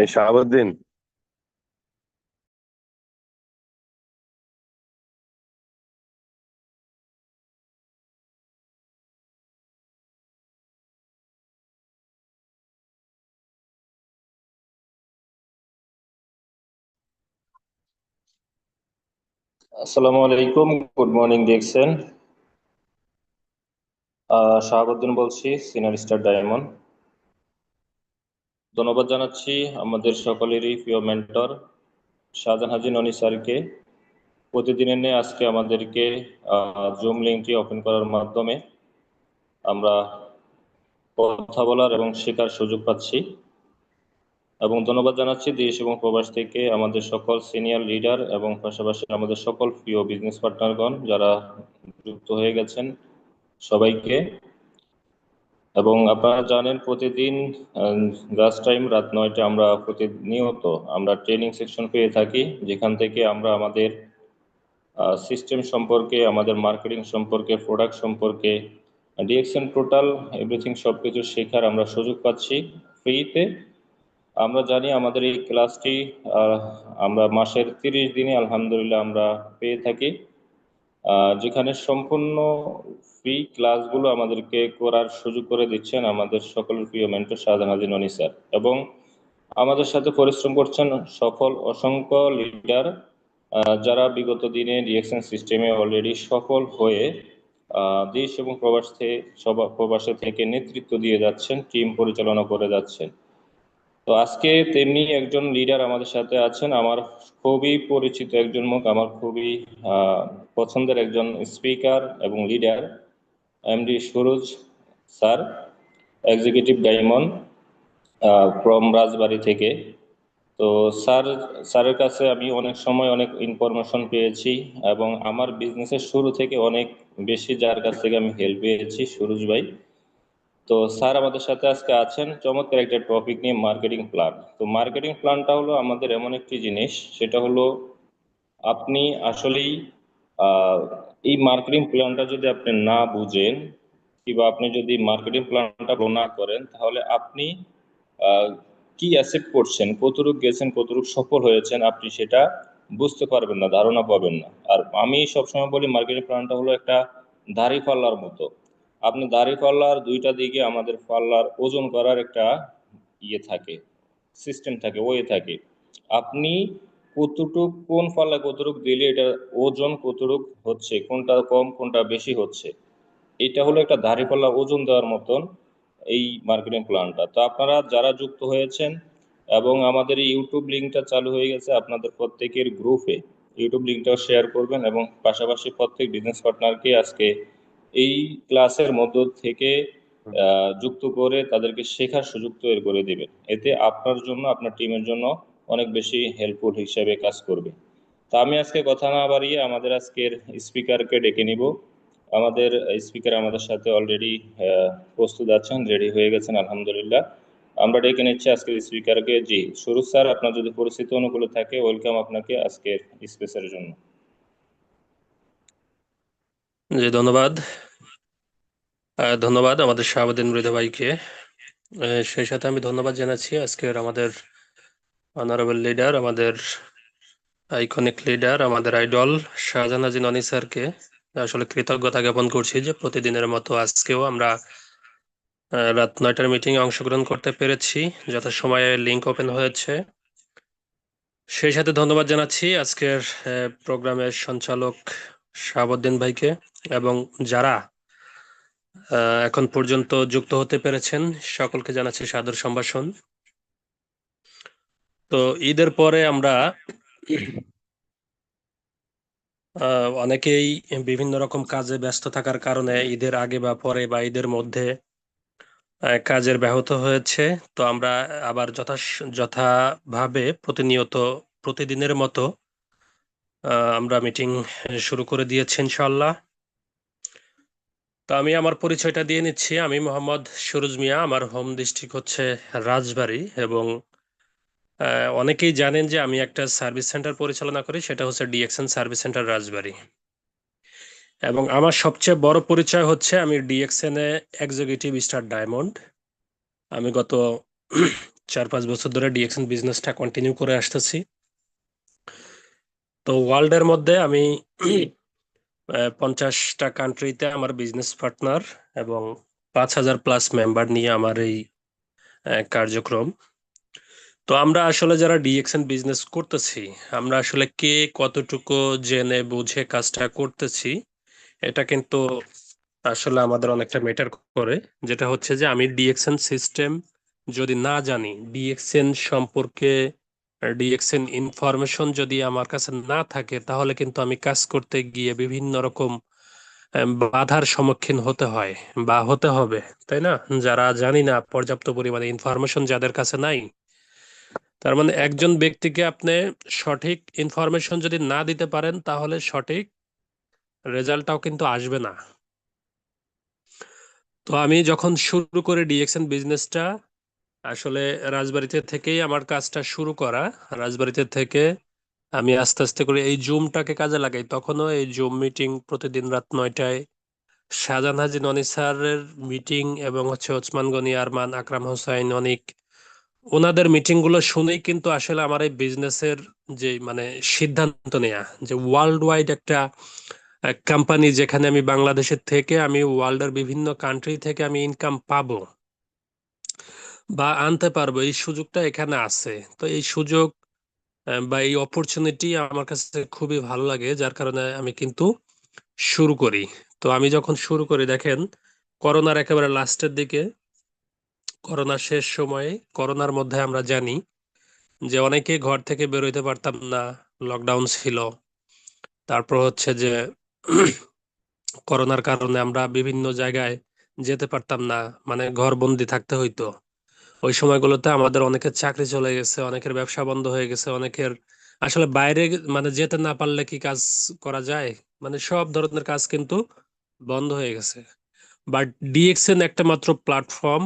এই শাহাবুদ্দিন। আসসালামু আলাইকুম, গুড মর্নিং দেখছেন। শাহাবুদ্দিন বলছি, সিনিয়র স্টার ডায়মন্ড। ধন্যবাদ জানাচ্ছি আমাদের সকলেরই প্রিয় মেন্টর শাহজাহান হাজি ননি স্যারকে। প্রতিদিনের ন্যায় আজকে আমাদেরকে জুম লিঙ্কটি ওপেন করার মাধ্যমে আমরা কথা বলার এবং শেখার সুযোগ পাচ্ছি। এবং ধন্যবাদ জানাচ্ছি দেশ এবং প্রবাস থেকে আমাদের সকল সিনিয়র লিডার এবং পাশাপাশি আমাদের সকল প্রিয় বিজনেস পার্টনারগণ যারা যুক্ত হয়ে গেছেন সবাইকে। এবং আপনারা জানেন প্রতিদিন লাঞ্চ টাইম রাত 9টায় আমরা প্রতিনিয়ত আমরা ট্রেনিং সেকশন পেয়ে থাকি, যেখান থেকে আমরা আমাদের সিস্টেম সম্পর্কে, আমাদের মার্কেটিং সম্পর্কে, প্রোডাক্ট সম্পর্কে, ডিএক্সএন টোটাল এভরিথিং সবকিছু শেখার আমরা সুযোগ পাচ্ছি ফ্রিতে। আমরা জানি আমাদের এই ক্লাসটি আমরা মাসের 30 দিনে আলহামদুলিল্লাহ আমরা পেয়ে থাকি, যেখানে সম্পূর্ণ ফ্রি ক্লাসগুলো আমাদেরকে করার সুযোগ করে দিচ্ছেন আমাদের সকলের প্রিয় মেন্টর শাহজাহান হাজি ননি স্যার। এবং আমাদের সাথে পরিশ্রম করছেন সফল অসংখ্য লিডার, যারা বিগত দিনে ডিএক্সএন সিস্টেমে অলরেডি সফল হয়ে দেশ এবং প্রবাসে থেকে নেতৃত্ব দিয়ে যাচ্ছেন, টিম পরিচালনা করে যাচ্ছেন। তো আজকে তেমনি একজন লিডার আমাদের সাথে আছেন, আমার খুবই পরিচিত একজন মুখ, আমার খুবই পছন্দের একজন স্পিকার এবং leader, MD Suraj sir, executive diamond from Rajbari থেকে। তো স্যারের কাছে আমি অনেক সময় অনেক ইনফরমেশন পেয়েছি এবং আমার বিজনেসের শুরু থেকে অনেক বেশি যার কাছ থেকে আমি হেল্প পেয়েছি, সুরজ ভাই। তো স্যার আমাদের সাথে আজকে আছেন চমৎকার একটা টপিক নিয়ে, মার্কেটিং প্ল্যান। তো মার্কেটিং প্ল্যানটা হলো আমাদের এমন একটি জিনিস, সেটা হলো আপনি আসলেই আহ, এই মার্কেটিং প্ল্যানটা যদি আপনি না বুঝেন কিংবা আপনি যদি মার্কেটিং প্ল্যানটা ফলো না করেন, তাহলে আপনি আহ, কি অ্যাসেপ্ট করছেন, কতটুকু গেছেন, কতটুকু সফল হয়েছেন, আপনি সেটা বুঝতে পারবেন না, ধারণা পাবেন না। আর আমি সবসময় বলি মার্কেটিং প্ল্যানটা হলো একটা দাড়ি পাল্লার মতো। আপনি দাড়ি পাল্লার দুইটা দিকে আমাদের পাল্লার ওজন করার একটা ইয়ে থাকে, সিস্টেম থাকে, ওয়ে থাকে। আপনি কতটুক কোন পাল্লা কতটুক দিলে এটা ওজন কতটুক হচ্ছে, কোনটা কম কোনটা বেশি হচ্ছে, এটা হলো একটা দাঁড়িপাল্লা ওজন দেওয়ার মতন এই মার্কেটিং প্ল্যানটা। তো আপনারা যারা যুক্ত হয়েছেন এবং আমাদের এই ইউটিউব লিঙ্কটা চালু হয়ে গেছে আপনাদের প্রত্যেকের গ্রুপে, ইউটিউব লিঙ্কটাও শেয়ার করবেন এবং পাশাপাশি প্রত্যেক বিজনেস পার্টনারকে আজকে এই ক্লাসের মধ্য থেকে যুক্ত করে তাদেরকে শেখার সুযোগ তৈরি করে দিবেন। এতে আপনার জন্য, আপনার টিমের জন্য অনেক বেশি হেল্পফুল হিসেবে কাজ করবে। তা আমি আজকে কথা না বাড়িয়ে আমাদের আজকের স্পিকারকে ডেকে নিব। আমাদের স্পিকার আমাদের সাথে অলরেডি প্রস্তুত আছেন, রেডি হয়ে গেছেন আলহামদুলিল্লাহ। আমরা ডেকে নিচ্ছি আজকের স্পিকারকে। জি সুরজ স্যার, আপনার যদি পরিস্থিতি অনুকূলে থাকে, ওয়েলকাম আপনাকে আজকের স্পেসের জন্য। জি ধন্যবাদ। ধন্যবাদ আমাদের শাহাবুদ্দিন মৃধা ভাইকে। সেই সাথে আমি ধন্যবাদ জানাচ্ছি আজকের আমাদের অনারেবল লিডার, আমাদের আইকনিক লিডার, আমাদের আইডল শাহজাহান হাজি ননি স্যারকে। আসলে কৃতজ্ঞতা জ্ঞাপন করছি যে প্রতিদিনের মতো আজকেও আমরা রাত 9টার মিটিং এ অংশগ্রহণ করতে পেরেছি, যথাসময়ে লিংক ওপেন হয়েছে। সেই সাথে ধন্যবাদ জানাচ্ছি আজকের প্রোগ্রামের সঞ্চালক শাহাবুদ্দিন ভাইকে এবং যারা এখন পর্যন্ত যুক্ত হতে পেরেছেন সকলকে জানাচ্ছি সাদর সম্ভাষণ। তো ঈদের পরে আমরা অনেকেই বিভিন্ন রকম কাজে ব্যস্ত থাকার কারণে ঈদের আগে বা পরে বা ঈদের মধ্যে কাজের ব্যাহত হয়েছে। তো আমরা আবার যথাভাবে প্রতিনিয়ত প্রতিদিনের মতো আমরা মিটিং শুরু করে দিয়েছি ইনশাল্লাহ। তো আমি আমার পরিচয়টা দিয়ে নিচ্ছি। আমি মোহাম্মদ সুরুজ মিয়া, আমার হোম ডিস্ট্রিক্ট হচ্ছে রাজবাড়ী এবং অনেকেই জানেন যে আমি একটা সার্ভিস সেন্টার পরিচালনা করি, সেটা হচ্ছে ডিএক্সএন সার্ভিস সেন্টার রাজবাড়ী। এবং আমার সবচেয়ে বড় পরিচয় হচ্ছে আমি ডিএক্সএন এ এক্সিকিউটিভ স্টার ডায়মন্ড। আমি গত 4-5 বছর ধরে ডিএক্সএন বিজনেসটা কন্টিনিউ করে আসতেছি। তো ওয়ার্ল্ডের মধ্যে আমি 50টা কান্ট্রিতে আমার বিজনেস পার্টনার এবং 5,000+ মেম্বার নিয়ে আমার এই কার্যক্রম। তো আমরা আসলে যারা ডিএক্সএন বিজনেস করতেছি, আমরা আসলে কে কতটুকু জেনে বুঝে কাজটা করতেছি, এটা কিন্তু আসলে আমাদের অনেকটা ম্যাটার করে। যেটা হচ্ছে যে আমি ডিএক্সএন সিস্টেম যদি না জানি, ডিএক্সএন সম্পর্কে ডিএক্সএন ইনফরমেশন যদি আমার কাছে না থাকে, তাহলে কিন্তু আমি কাজ করতে গিয়ে বিভিন্ন রকম বাধার সম্মুখীন হতে হয় বা হতে হবে, তাই না? যারা জানি না, পর্যাপ্ত পরিমাণে ইনফরমেশন যাদের কাছে নাই, তার মানে একজন ব্যক্তিকে আপনি সঠিক ইনফরমেশন যদি না দিতে পারেন, তাহলে সঠিক রেজাল্টটাও কিন্তু আসবে না। তো আমি যখন শুরু করে ডিএক্সএন বিজনেসটা, আসলে রাজবাড়িতে থেকেই আমার কাজটা শুরু করা। রাজবাড়িতে থেকে আমি আস্তে আস্তে করে এই জুমটাকে কাজে লাগাই। তখনও এই জুম মিটিং প্রতিদিন রাত 9টায় শাহজাহান হাজী ননি স্যারের মিটিং এবং হচ্ছে ওসমান গনি, আরমান, আকরাম হোসাইন, অনিক, ওনাদের মিটিং গুলো শুনেই কিন্তু আসলে আমার এই বিজনেসের যে মানে সিদ্ধান্ত নেয়া, যে ওয়ার্ল্ড ওয়াইড একটা কোম্পানি, যেখানে আমি বাংলাদেশের থেকে আমি ওয়ার্ল্ডের বিভিন্ন কান্ট্রি থেকে আমি ইনকাম পাবো বা আনতে পারবো, এই সুযোগটা এখানে আছে। তো এই সুযোগ বা এই অপরচুনিটি আমার কাছে খুবই ভালো লাগে, যার কারণে আমি কিন্তু শুরু করি। তো আমি যখন শুরু করি, দেখেন করোনার একেবারে লাস্টের দিকে, করোনার শেষ সময়ে, করোনার মধ্যে আমরা জানি যে অনেকে ঘর থেকে বেরোইতে পারতাম না, লকডাউন ছিল। তারপর হচ্ছে যে করোনার কারণে আমরা বিভিন্ন জায়গায় যেতে পারতাম না, মানে ঘরবন্দি থাকতে হইতো। ওই সময়গুলোতে আমাদের অনেকের চাকরি চলে গেছে, অনেকের ব্যবসা বন্ধ হয়ে গেছে, অনেকের আসলে বাইরে মানে যেতে না পারলে কি কাজ করা যায়, মানে সব ধরনের কাজ কিন্তু বন্ধ হয়ে গেছে। বাট ডিএক্সএন একটা মাত্র প্ল্যাটফর্ম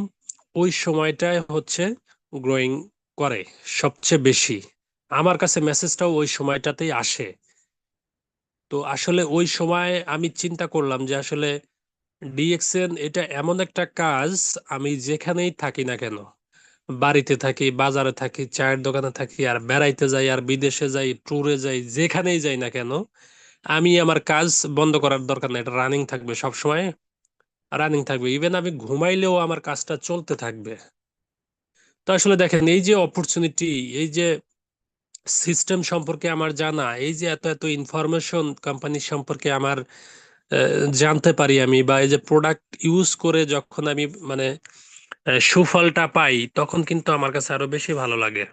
ওই সময়টায় হচ্ছে গ্রোয়িং করে সবচেয়ে বেশি। আমার কাছে মেসেজটাও ওই সময়টাতেই আসে। তো আসলে ওই সময় আমি চিন্তা করলাম যে আসলে ডিএক্সএন এটা এমন একটা কাজ, আমি যেখানেই থাকি না কেন, বাড়িতে থাকি, বাজারে থাকি, চায়ের দোকানে থাকি, আর বেড়াইতে যাই, আর বিদেশে যাই, ট্যুরে যাই, যেখানেই যাই না কেন, আমি আমার কাজ বন্ধ করার দরকার নেই, এটা রানিং থাকবে, সবসময় রানিং থাকবে। ইভেন আমি ঘুমাইলেও আমার কাজটা চলতে থাকবে। তো আসলে দেখেন, এই যে অপরচুনিটি, এই যে সিস্টেম সম্পর্কে আমার জানা, এই যে এত এত ইনফরমেশন কোম্পানি সম্পর্কে আমার জানতে পারি আমি, বা এই যে প্রোডাক্ট ইউজ করে যখন আমি মানে সুফলটা পাই, তখন কিন্তু আমার কাছে আরো বেশি ভালো লাগে।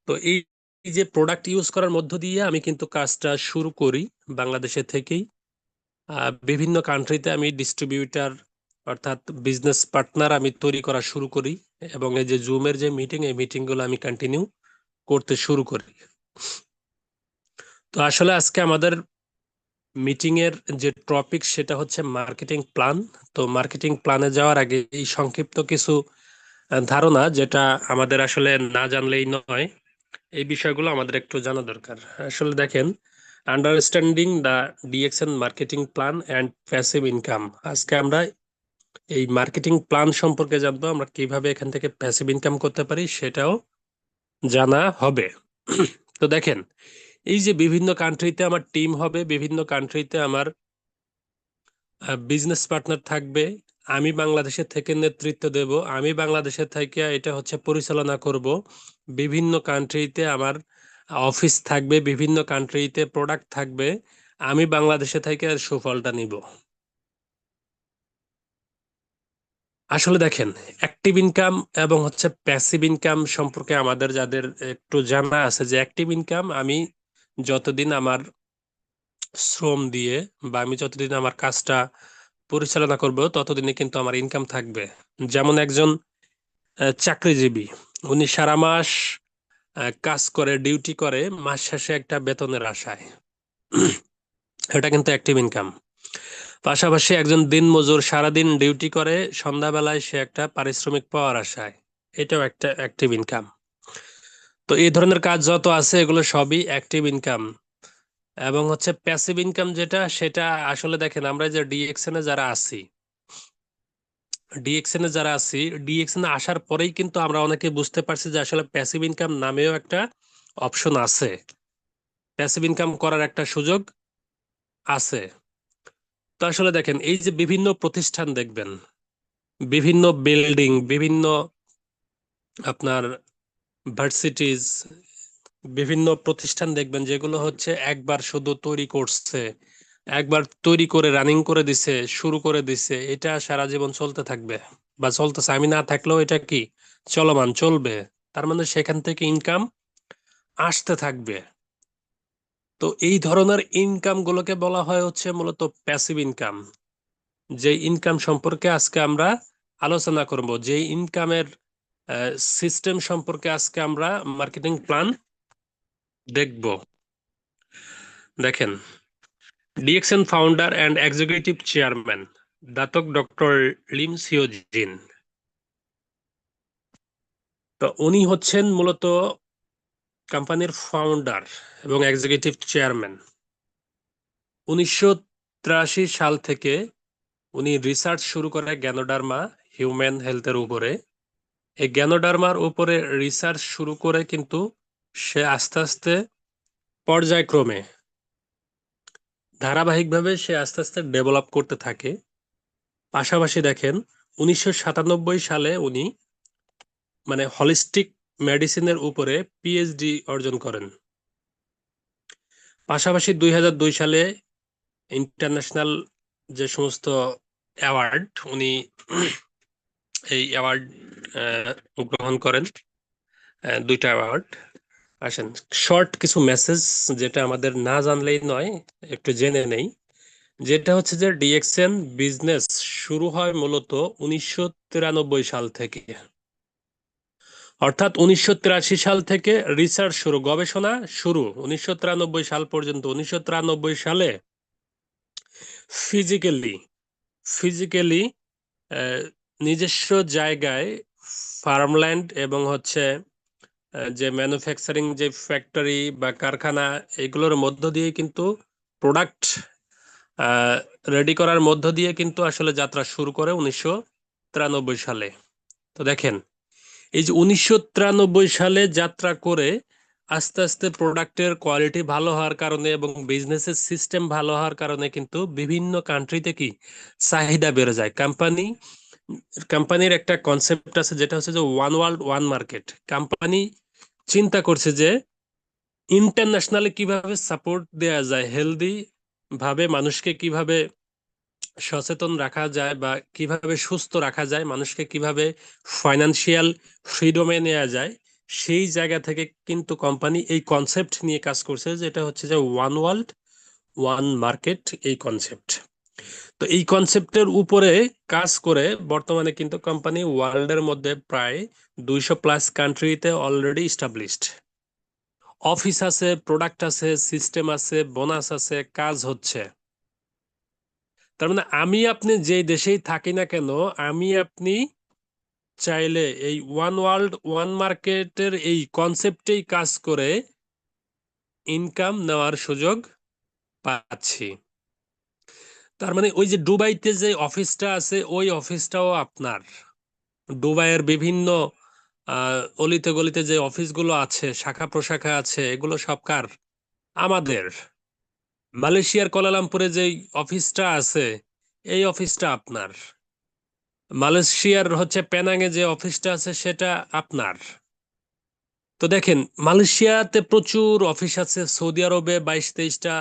তো এই এই যে প্রোডাক্ট ইউজ করার মধ্য দিয়ে আমি কিন্তু কাজটা শুরু করি বাংলাদেশে থেকেই। বিভিন্ন কান্ট্রিতে আমি ডিস্ট্রিবিউটার, অর্থাৎ বিজনেস পার্টনার আমি তৈরি করা শুরু করি, এবং এই যে জুমের যে মিটিং, এই মিটিং গুলো আমি কন্টিনিউ করতে শুরু করি। তো আসলে আজকে আমাদের মিটিং এর যে টপিক, সেটা হচ্ছে মার্কেটিং প্ল্যান। তো মার্কেটিং প্ল্যানে যাওয়ার আগে এই সংক্ষিপ্ত কিছু ধারণা, যেটা আমাদের আসলে না জানলেই নয়, এই বিষয়গুলো আমাদের একটু জানা দরকার। আসলে দেখেন, understanding the DXN marketing plan and passive income. আজকে আমরা এই মার্কেটিং প্ল্যান সম্পর্কে জানবো, আমরা কিভাবে এখান থেকে প্যাসিভ ইনকাম করতে পারি সেটাও জানা হবে। তো দেখেন, এই যে বিভিন্ন কান্ট্রিতে আমার টিম হবে, বিভিন্ন কান্ট্রিতে আমার বিজনেস পার্টনার থাকবে, আমি বাংলাদেশে থেকে নেতৃত্ব দেব, আমি বাংলাদেশে থেকে এটা হচ্ছে পরিচালনা করব। বিভিন্ন কান্ট্রিতে আমার অফিস থাকবে, বিভিন্ন কান্ট্রিতে প্রোডাক্ট থাকবে, আমি বাংলাদেশে থেকে এর সুফলটা নিব। আসলে দেখেন, অ্যাক্টিভ ইনকাম এবং হচ্ছে প্যাসিভ ইনকাম সম্পর্কে আমাদের যাদের একটু জানা আছে, যে অ্যাক্টিভ ইনকাম আমি যতদিন আমার শ্রম দিয়ে বা আমি যতদিন আমার কাজটা পরিচালনা করব, ততদিনে কিন্তু আমার ইনকাম থাকবে। যেমন একজন চাকরিজীবী, উনি সারা মাস কাজ করে, ডিউটি করে, মাস শেষে একটা বেতনের আশায়, এটা কিন্তু অ্যাক্টিভ ইনকাম। পাশাপাশি একজন দিনমজুর সারাদিন ডিউটি করে, সন্ধ্যাবেলায় সে একটা পারিশ্রমিক পাওয়ার আশায়, এটাও একটা অ্যাক্টিভ ইনকাম। তো এই ধরনের কাজ যত আছে, এগুলো সবই অ্যাক্টিভ ইনকাম। এবং হচ্ছে প্যাসিভ ইনকাম যেটা, সেটা আসলে দেখেন, আমরা যে ডিএক্সএন এ যারা আছি, ডিএক্সএন এ যারা আছি, ডিএক্সএন এ আসার পরেই কিন্তু আমরা অনেকে বুঝতে পারছি যে আসলে প্যাসিভ ইনকাম নামেও একটা অপশন আছে, প্যাসিভ ইনকাম করার একটা সুযোগ আছে। তো আসলে দেখেন, এই যে বিভিন্ন প্রতিষ্ঠান দেখবেন, বিভিন্ন বিল্ডিং, বিভিন্ন আপনার ভার্সিটিজ, বিভিন্ন প্রতিষ্ঠান দেখবেন যেগুলো হচ্ছে একবার শুধু তৈরি করছে, একবার তৈরি করে রানিং করে দিছে, শুরু করে দিছে, এটা সারা জীবন চলতে থাকবে বা চলতেছে। আমি না থাকলেও এটা কি চলমান, চলবে। তার মানে সেখান থেকে ইনকাম আসতে থাকবে। তো এই ধরনের ইনকাম গুলোকে বলা হয় হচ্ছে মূলত প্যাসিভ ইনকাম। যে ইনকাম সম্পর্কে আজকে আমরা আলোচনা করব, যে ইনকামের সিস্টেম সম্পর্কে আজকে আমরা মার্কেটিং প্ল্যান দেখব। দেখেন, DXN founder and executive chairman Datuk doctor Lim Siow Jin. তো উনি হচ্ছেন মূলত কোম্পানির ফাউন্ডার এবং এক্সিকিউটিভ চেয়ারম্যান। 1983 সাল থেকে উনি রিসার্চ শুরু করে জ্ঞানোডার্মা হিউম্যান হেলথের উপরে। এই জ্ঞানোডার্মার উপরে রিসার্চ শুরু করে কিন্তু সে আস্তে আস্তে পর্যায়ক্রমে ধারাবাহিকভাবে সে আস্তে আস্তে ডেভেলপ করতে থাকে। পাশাপাশি দেখেন, 1997 সালে উনি মানে হলিস্টিক মেডিসিনের উপরে পিএইচডি অর্জন করেন। পাশাপাশি 2002 সালে ইন্টারন্যাশনাল যে সমস্ত অ্যাওয়ার্ড, উনি এই অ্যাওয়ার্ড গ্রহণ করেন, দুইটা অ্যাওয়ার্ড। আসেন, শর্ট কিছু মেসেজ যেটা আমাদের না জানলেই নয়, একটু জেনে নেই। যেটা হচ্ছে যে ডিএক্সএন বিজনেস শুরু হয় মূলত 1993 সাল থেকে। অর্থাৎ 1983 সাল থেকে রিসার্চ শুরু, গবেষণা শুরু 1993 সাল পর্যন্ত। 1993 সালে ফিজিক্যালি ফিজিক্যালি নিজস্ব জায়গায় ফার্মল্যান্ড এবং হচ্ছে যে ম্যানুফ্যাকচারিং যে ফ্যাক্টরি বা কারখানা, এগুলোর মধ্য দিয়ে কিন্তু প্রোডাক্ট রেডি করার মধ্য দিয়ে কিন্তু আসলে যাত্রা শুরু করে 1993 সালে। তো দেখেন, এই যে 1993 সালে যাত্রা করে আস্তে আস্তে প্রোডাক্টের কোয়ালিটি ভালো হওয়ার কারণে এবং বিজনেসের সিস্টেম ভালো হওয়ার কারণে কিন্তু বিভিন্ন কান্ট্রিতে কি চাহিদা বেড়ে যায়। কোম্পানির একটা কনসেপ্ট আছে যেটা হচ্ছে যে one world one market. Company চিন্তা করছে যে ইন্টারন্যাশনালি কিভাবে সাপোর্ট দেয়া যায়, হেলদি ভাবে মানুষকে কিভাবে সচেতন রাখা যায় বা কিভাবে সুস্থ রাখা যায়, মানুষকে কিভাবে ফাইনান্সিয়াল ফ্রিডমে নেওয়া যায়। সেই জায়গা থেকে কিন্তু কোম্পানি এই কনসেপ্ট নিয়ে কাজ করছে, যেটা হচ্ছে যে ওয়ান ওয়ার্ল্ড ওয়ান মার্কেট, এই কনসেপ্ট। তো এই কনসেপ্টের উপরে কাজ করে বর্তমানে কিন্তু কোম্পানি ওয়ার্ল্ডের মধ্যে প্রায় 200+ কান্ট্রিতে অলরেডি ইস্টাবলিশড। অফিস আছে, প্রোডাক্ট আছে, সিস্টেম আছে, বোনাস আছে, কাজ হচ্ছে। তার মানে আমি আপনি যে দেশেই থাকি না কেন, আমি আপনি চাইলে এই ওয়ান ওয়ার্ল্ড ওয়ান মার্কেটের এই কনসেপ্টেই কাজ করে ইনকাম নেওয়ার সুযোগ পাচ্ছি। তার মানে ওই যে দুবাইতে যে অফিসটা আছে, ওই অফিসটাও আপনার। দুবাইয়ের বিভিন্ন অলিতে গলিতে যে অফিসগুলো আছে, শাখা প্রশাখা আছে, এগুলো সব কার? আমাদের। মালয়েশিয়ার কোয়ালালামপুরে যে অফিসটা আছে, এই অফিসটা আপনার। মালয়েশিয়ার হচ্ছে পেনাঙে যে অফিসটা আছে, সেটা আপনার। তো দেখেন, মালয়েশিয়াতে প্রচুর অফিস আছে, সৌদি আরবে 22-23টা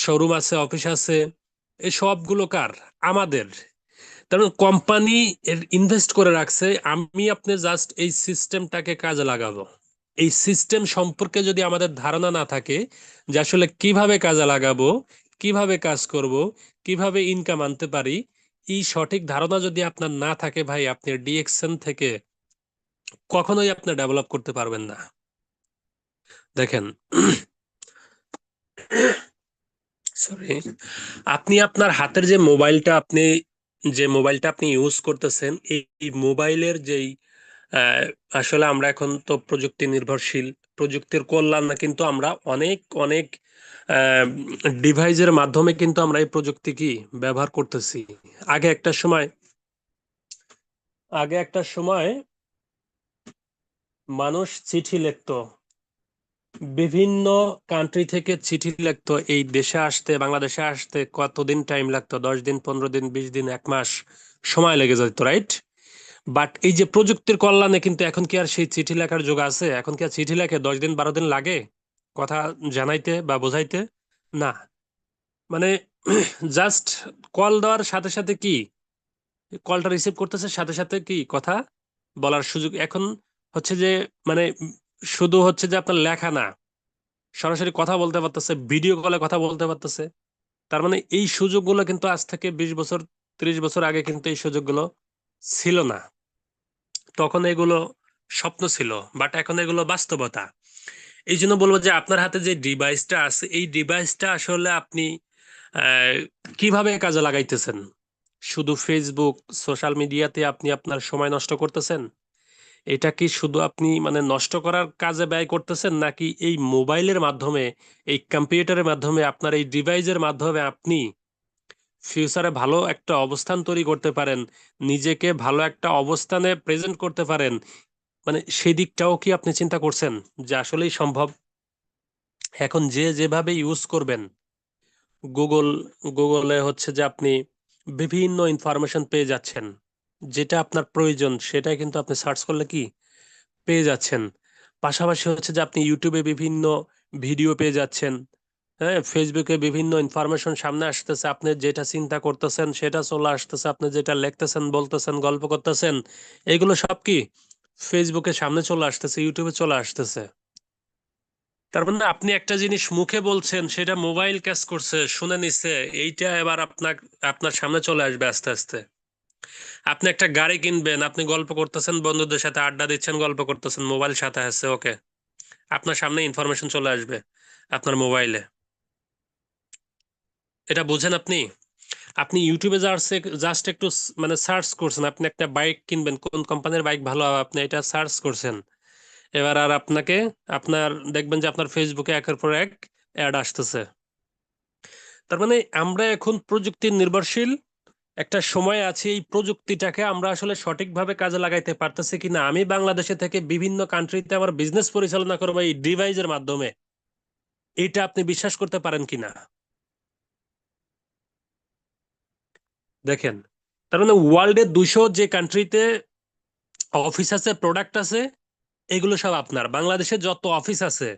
শোরুম আছে, অফিস আছে। এই সবগুলো কার? আমাদের। তার কোম্পানি ইনভেস্ট করে রাখছে, আমি আপনি জাস্ট এই সিস্টেমটাকে কাজে লাগাবো। এই সিস্টেম সম্পর্কে যদি আমাদের ধারণা না থাকে যে আসলে কিভাবে কাজে লাগাবো, কিভাবে কাজ করব, কিভাবে ইনকাম আনতে পারি, এই সঠিক ধারণা যদি আপনার না থাকে ভাই, আপনি ডিএক্সএন থেকে কখনোই আপনি ডেভেলপ করতে পারবেন না। দেখেন, সরি, আপনি আপনার হাতের যে মোবাইলটা আপনি ইউজ করতেছেন, এই মোবাইলের যেই আহ, আসলে আমরা এখন তো প্রযুক্তি নির্ভরশীল, প্রযুক্তির কল্যাণে কিন্তু আমরা অনেক অনেক ডিভাইসের মাধ্যমে কিন্তু আমরা এই প্রযুক্তি কি ব্যবহার করতেছি। আগে একটা সময় আগে একটা সময় মানুষ চিঠি লিখতো, বিভিন্ন কান্ট্রি থেকে চিঠি লিখতো, এই দেশে আসতে, বাংলাদেশে আসতে কতদিন টাইম লাগতো? 10 দিন, 15 দিন, 20 দিন, 1 মাস সময় লেগে যেত, রাইট? বাট এই যে প্রযুক্তির কল্যাণে কিন্তু এখন কি আর সেই চিঠি লেখার যোগ আছে? এখন কি আর চিঠি লেখে 10 দিন, 12 দিন লাগে কথা জানাইতে বা বোঝাইতে? না। মানে জাস্ট কল দেওয়ার সাথে সাথে কি, কলটা রিসিভ করতেছে সাথে সাথে কি কথা বলার সুযোগ এখন হচ্ছে যে, মানে শুধু হচ্ছে যে আপনার লেখা না, সরাসরি কথা বলতে পারতেছে, ভিডিও কলে কথা বলতে পারতেছে। তার মানে এই সুযোগগুলো কিন্তু আজ থেকে 20 বছর, 30 বছর আগে কিন্তু এই সুযোগগুলো ছিল না। তখন এগুলো স্বপ্ন ছিল, বাট এখন এগুলো বাস্তবতা। এই জন্য বলবো যে আপনার হাতে যে ডিভাইসটা আছে, এই ডিভাইসটা আসলে আপনি আহ, কিভাবে কাজে লাগাইতেছেন? শুধু ফেসবুক, সোশ্যাল মিডিয়াতে আপনি আপনার সময় নষ্ট করতেছেন? এটা কি শুধু আপনি মানে নষ্ট করার কাজে ব্যয় করতেছেন, নাকি এই মোবাইলের মাধ্যমে, এই কম্পিউটারের মাধ্যমে, আপনার এই ডিভাইসের মাধ্যমে আপনি ফিউচারে ভালো একটা অবস্থান তৈরি করতে পারেন, নিজেকে ভালো একটা অবস্থানে প্রেজেন্ট করতে পারেন? মানে সেই দিকটাও কি আপনি চিন্তা করছেন যে আসলেই সম্ভব? এখন যে যেভাবে ইউজ করবেন, গুগল, গুগলে হচ্ছে যে আপনি বিভিন্ন ইনফরমেশন পেয়ে যাচ্ছেন, যেটা আপনার প্রয়োজন সেটাই কিন্তু আপনি সার্চ করলে কি পেয়ে যাচ্ছেন। পাশাপাশি হচ্ছে যে আপনি ইউটিউবে বিভিন্ন ভিডিও পেয়ে যাচ্ছেন, হ্যাঁ, ফেসবুকে বিভিন্ন ইনফরমেশন সামনে আসতেছে, আপনি যেটা চিন্তা করতেছেন সেটা চলে আসতেছে, আপনি যেটা লিখতেছেন, বলতেছেন, গল্প করতেছেন, এগুলো সব কি ফেসবুকে সামনে চলে আসতেছে, ইউটিউবে চলে আসতেছে। তার মানে আপনি একটা জিনিস মুখে বলছেন, সেটা মোবাইল ক্যাচ করছে, শুনে নিচ্ছে, এইটা এবার আপনার আপনার সামনে চলে আসবে আস্তে আস্তে। আপনি একটা গাড়ি কিনবেন, আপনি গল্প করতেছেন, বন্ধুদের সাথে আড্ডা দিচ্ছেন, গল্প করতেছেন, মোবাইল সাথে আছে, ওকে, আপনার সামনে ইনফরমেশন চলে আসবে আপনার মোবাইলে। এটা বুঝেন আপনি? আপনি ইউটিউবে জাস্ট একটু মানে সার্চ করছেন, আপনি একটা বাইক কিনবেন, কোন কোম্পানির বাইক ভালো হবে, আপনি এটা সার্চ করছেন। এবার আর আপনাকে, আপনার দেখবেন যে আপনার ফেসবুকে একের পর এক অ্যাড আসতেছে। তার মানে আমরা এখন প্রযুক্তি নির্ভরশীল একটা সময় আছে, এই প্রযুক্তিটাকে আমরা আসলে সঠিকভাবে কাজে লাগাইতে পারতেছি কিনা? আমি বাংলাদেশে থেকে বিভিন্ন কান্ট্রিতে আমার বিজনেস পরিচালনা করবো এই ডিভাইসের মাধ্যমে, এটা আপনি বিশ্বাস করতে পারেন কিনা? দেখেন, তার মানে ওয়ার্ল্ডের 200 যে কান্ট্রিতে অফিস আছে, প্রোডাক্ট আছে, এগুলো সব আপনার। বাংলাদেশে যত অফিস আছে,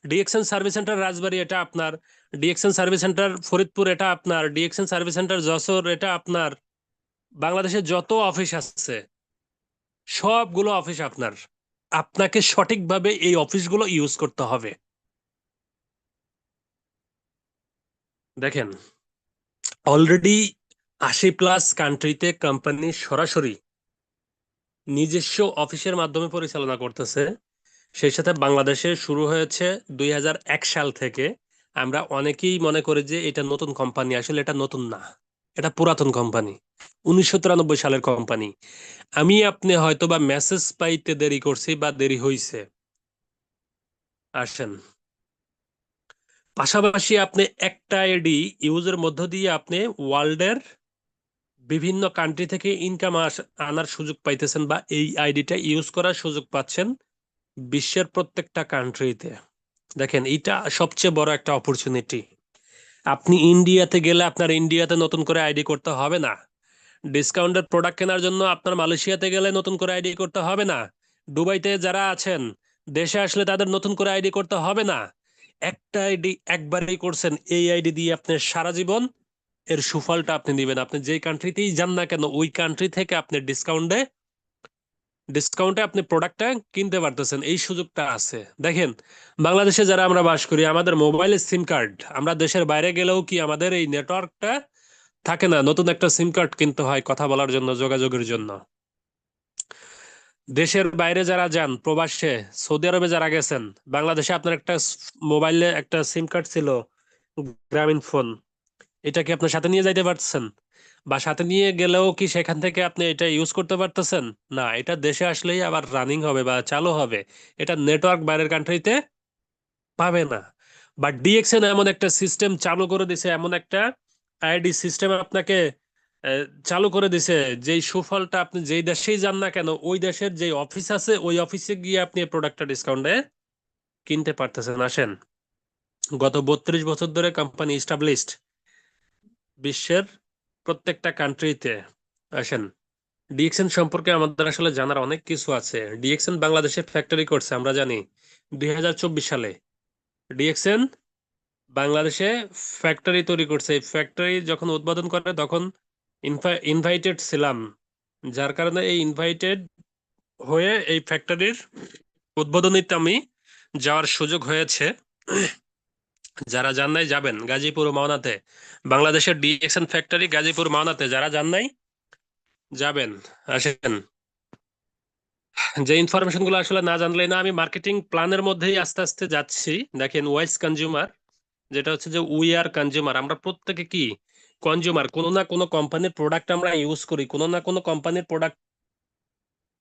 ডিএক্সএন সার্ভিস সেন্টার রাজবাড়ী এটা আপনার, ডিএক্সএন সার্ভিস সেন্টার ফরিদপুর এটা আপনার, ডিএক্সএন সার্ভিস সেন্টার যশোর এটা আপনার। বাংলাদেশে যত অফিস আছে সবগুলো অফিস আপনার। আপনাকে সঠিকভাবে এই অফিসগুলো ইউজ করতে হবে। দেখেন, অলরেডি 80+ কান্ট্রিতে কোম্পানি সরাসরি নিজস্ব অফিসের মাধ্যমে পরিচালনা করতেছে। সেই সাথে বাংলাদেশে শুরু হয়েছে 2001 সাল থেকে। আমরা অনেকেই মনে করি যে এটা নতুন কোম্পানি, আসলে এটা নতুন না, এটা পুরাতন কোম্পানি, 1993 সালের কোম্পানি। আমি আপনি হয়তো বা মেসেজ পাইতে দেরি করছি বা দেরি হইছে, আসেন, পাশাপাশি আপনি একটা আইডি ইউজের মধ্য দিয়ে আপনি ওয়ার্ল্ডের বিভিন্ন কান্ট্রি থেকে ইনকাম আনার সুযোগ পাইতেছেন, বা এই আইডিটা ইউজ করার সুযোগ পাচ্ছেন বিশ্বের প্রত্যেকটা কান্ট্রিতে। দেখেন, এটা সবচেয়ে বড় একটা অপরচুনিটি। আপনি ইন্ডিয়াতে গেলে আপনার ইন্ডিয়াতে নতুন করে আইডি করতে হবে না। ডিসকাউন্টেড প্রোডাক্ট কেনার জন্য আপনার মালয়েশিয়াতে গেলে নতুন করে আইডি করতে হবে না। দুবাইতে যারা আছেন, দেশে আসলে তাদের নতুন করে আইডি করতে হবে না। একটা আইডি একবারই করছেন, এই আইডি দিয়ে আপনি সারা জীবন এর সুফলটা আপনি দিবেন। আপনি যেই কান্ট্রিতেই যান না কেন, ওই কান্ট্রি থেকে আপনি ডিসকাউন্টে ডিসকাউন্টে আপনি প্রোডাক্টটা কিনতে পারতেছেন, এই সুযোগটা আছে। দেখেন, বাংলাদেশে যারা আমরা বাস করি, আমাদের মোবাইলের সিম কার্ড, আমরা দেশের বাইরে গেলেও কি আমাদের এই নেটওয়ার্কটা থাকে না, নতুন একটা সিম কার্ড কিনতে হয় কথা বলার জন্য, যোগাযোগের জন্য। দেশের বাইরে যারা যান প্রবাসে, সৌদি আরবে যারা গেছেন, বাংলাদেশে আপনার একটা মোবাইলে একটা সিম কার্ড ছিল, গ্রামীণ ফোন, এটা কি আপনার সাথে নিয়ে যাইতে পারতেছেন? বা সাথে নিয়ে গেলেও কি সেখান থেকে আপনি এটা ইউজ করতে পারতেছেন? না, এটা দেশে আসলেই আবার রানিং হবে বা চালু হবে, এটা নেটওয়ার্ক বাইরের কান্ট্রিতে পাবে না। বাট ডিএক্সএন এমন একটা সিস্টেম চালু করে দিছে, এমন একটা আইডি সিস্টেম আপনাকে চালু করে দিছে, যেই সুফলটা আপনি যেই দেশেই যান না কেন ওই দেশের যে অফিস আছে ওই অফিসে গিয়ে আপনি এই প্রোডাক্টটা ডিসকাউন্টে কিনতে পারতেছেন। আসেন, গত 32 বছর ধরে কোম্পানি ইস্টাবলিশড বিশ্বের প্রত্যেকটা কান্ট্রিতে। আসেন, ডিএক্সএন সম্পর্কে আমাদের আসলে জানার অনেক কিছু আছে। ডিএক্সএন বাংলাদেশে ফ্যাক্টরি করছে আমরা জানি 2024 সালে। ডিএক্সএন বাংলাদেশে ফ্যাক্টরি তৈরি করছে। এই ফ্যাক্টরি যখন উদ্বোধন করে তখন ইনভাইটেড ছিলাম, যার কারণে এই ইনভাইটেড হয়ে এই ফ্যাক্টরির উদ্বোধনীতে আমি যাওয়ার সুযোগ হয়েছে। যারা যান নাই যাবেন, গাজীপুর ও মাওনাতে বাংলাদেশের ডিএক্সএন ফ্যাক্টরি গাজীপুর মাওনাতে, যারা যান নাই যাবেন। আসেন, যে ইনফরমেশন গুলো আসলে না জানলে না, আমি মার্কেটিং প্ল্যানের মধ্যেই আস্তে আস্তে যাচ্ছি। দেখেন, ওয়াইস কনজিউমার, যেটা হচ্ছে যে উই আর কনজিউমার, আমরা প্রত্যেকে কি কনজিউমার। কোনো না কোনো কোম্পানির প্রোডাক্ট আমরা ইউজ করি, কোনো না কোনো কোম্পানির প্রোডাক্ট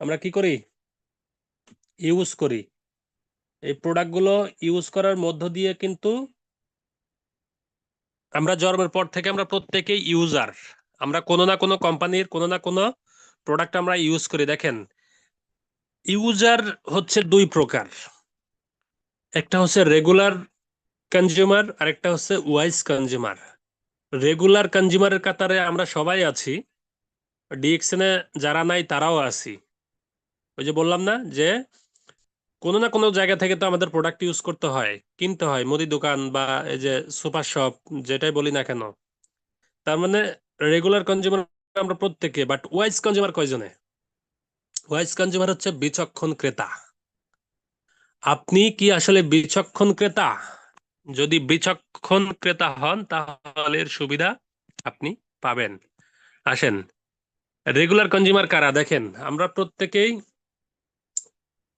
আমরা কি করি, ইউজ করি। এই প্রোডাক্টগুলো ইউজ করার মধ্য দিয়ে কিন্তু আমরা জন্মের পর থেকে আমরা প্রত্যেকেই ইউজার। আমরা কোনো না কোনো কোম্পানির কোনো না কোনো প্রোডাক্ট আমরা ইউজ করি। দেখেন, ইউজার হচ্ছে দুই প্রকার, একটা হচ্ছে রেগুলার কনজিউমার আর একটা হচ্ছে ওয়াইজ কনজিউমার। রেগুলার কনজিউমারের কাতারে আমরা সবাই আছি, ডিএক্সএন এ যারা নাই তারাও আছি। ওই যে বললাম না যে কোনো না কোনো জায়গা থেকে তো আমাদের প্রোডাক্ট ইউজ করতে হয়, কিনতে হয়, মুদি দোকান বা এই যে সুপার শপ, যেটাই বলি না কেন। তার মানে রেগুলার কনজিউমার আমরা প্রত্যেকে, বাট ওয়াইজ কনজিউমার কয়জনে? ওয়াইজ কনজিউমার হচ্ছে বিচক্ষণ ক্রেতা। আপনি কি আসলে বিচক্ষণ ক্রেতা? যদি বিচক্ষণ ক্রেতা হন তাহলে এর সুবিধা আপনি পাবেন। আসেন, রেগুলার কনজিউমার কারা? দেখেন, আমরা প্রত্যেকেই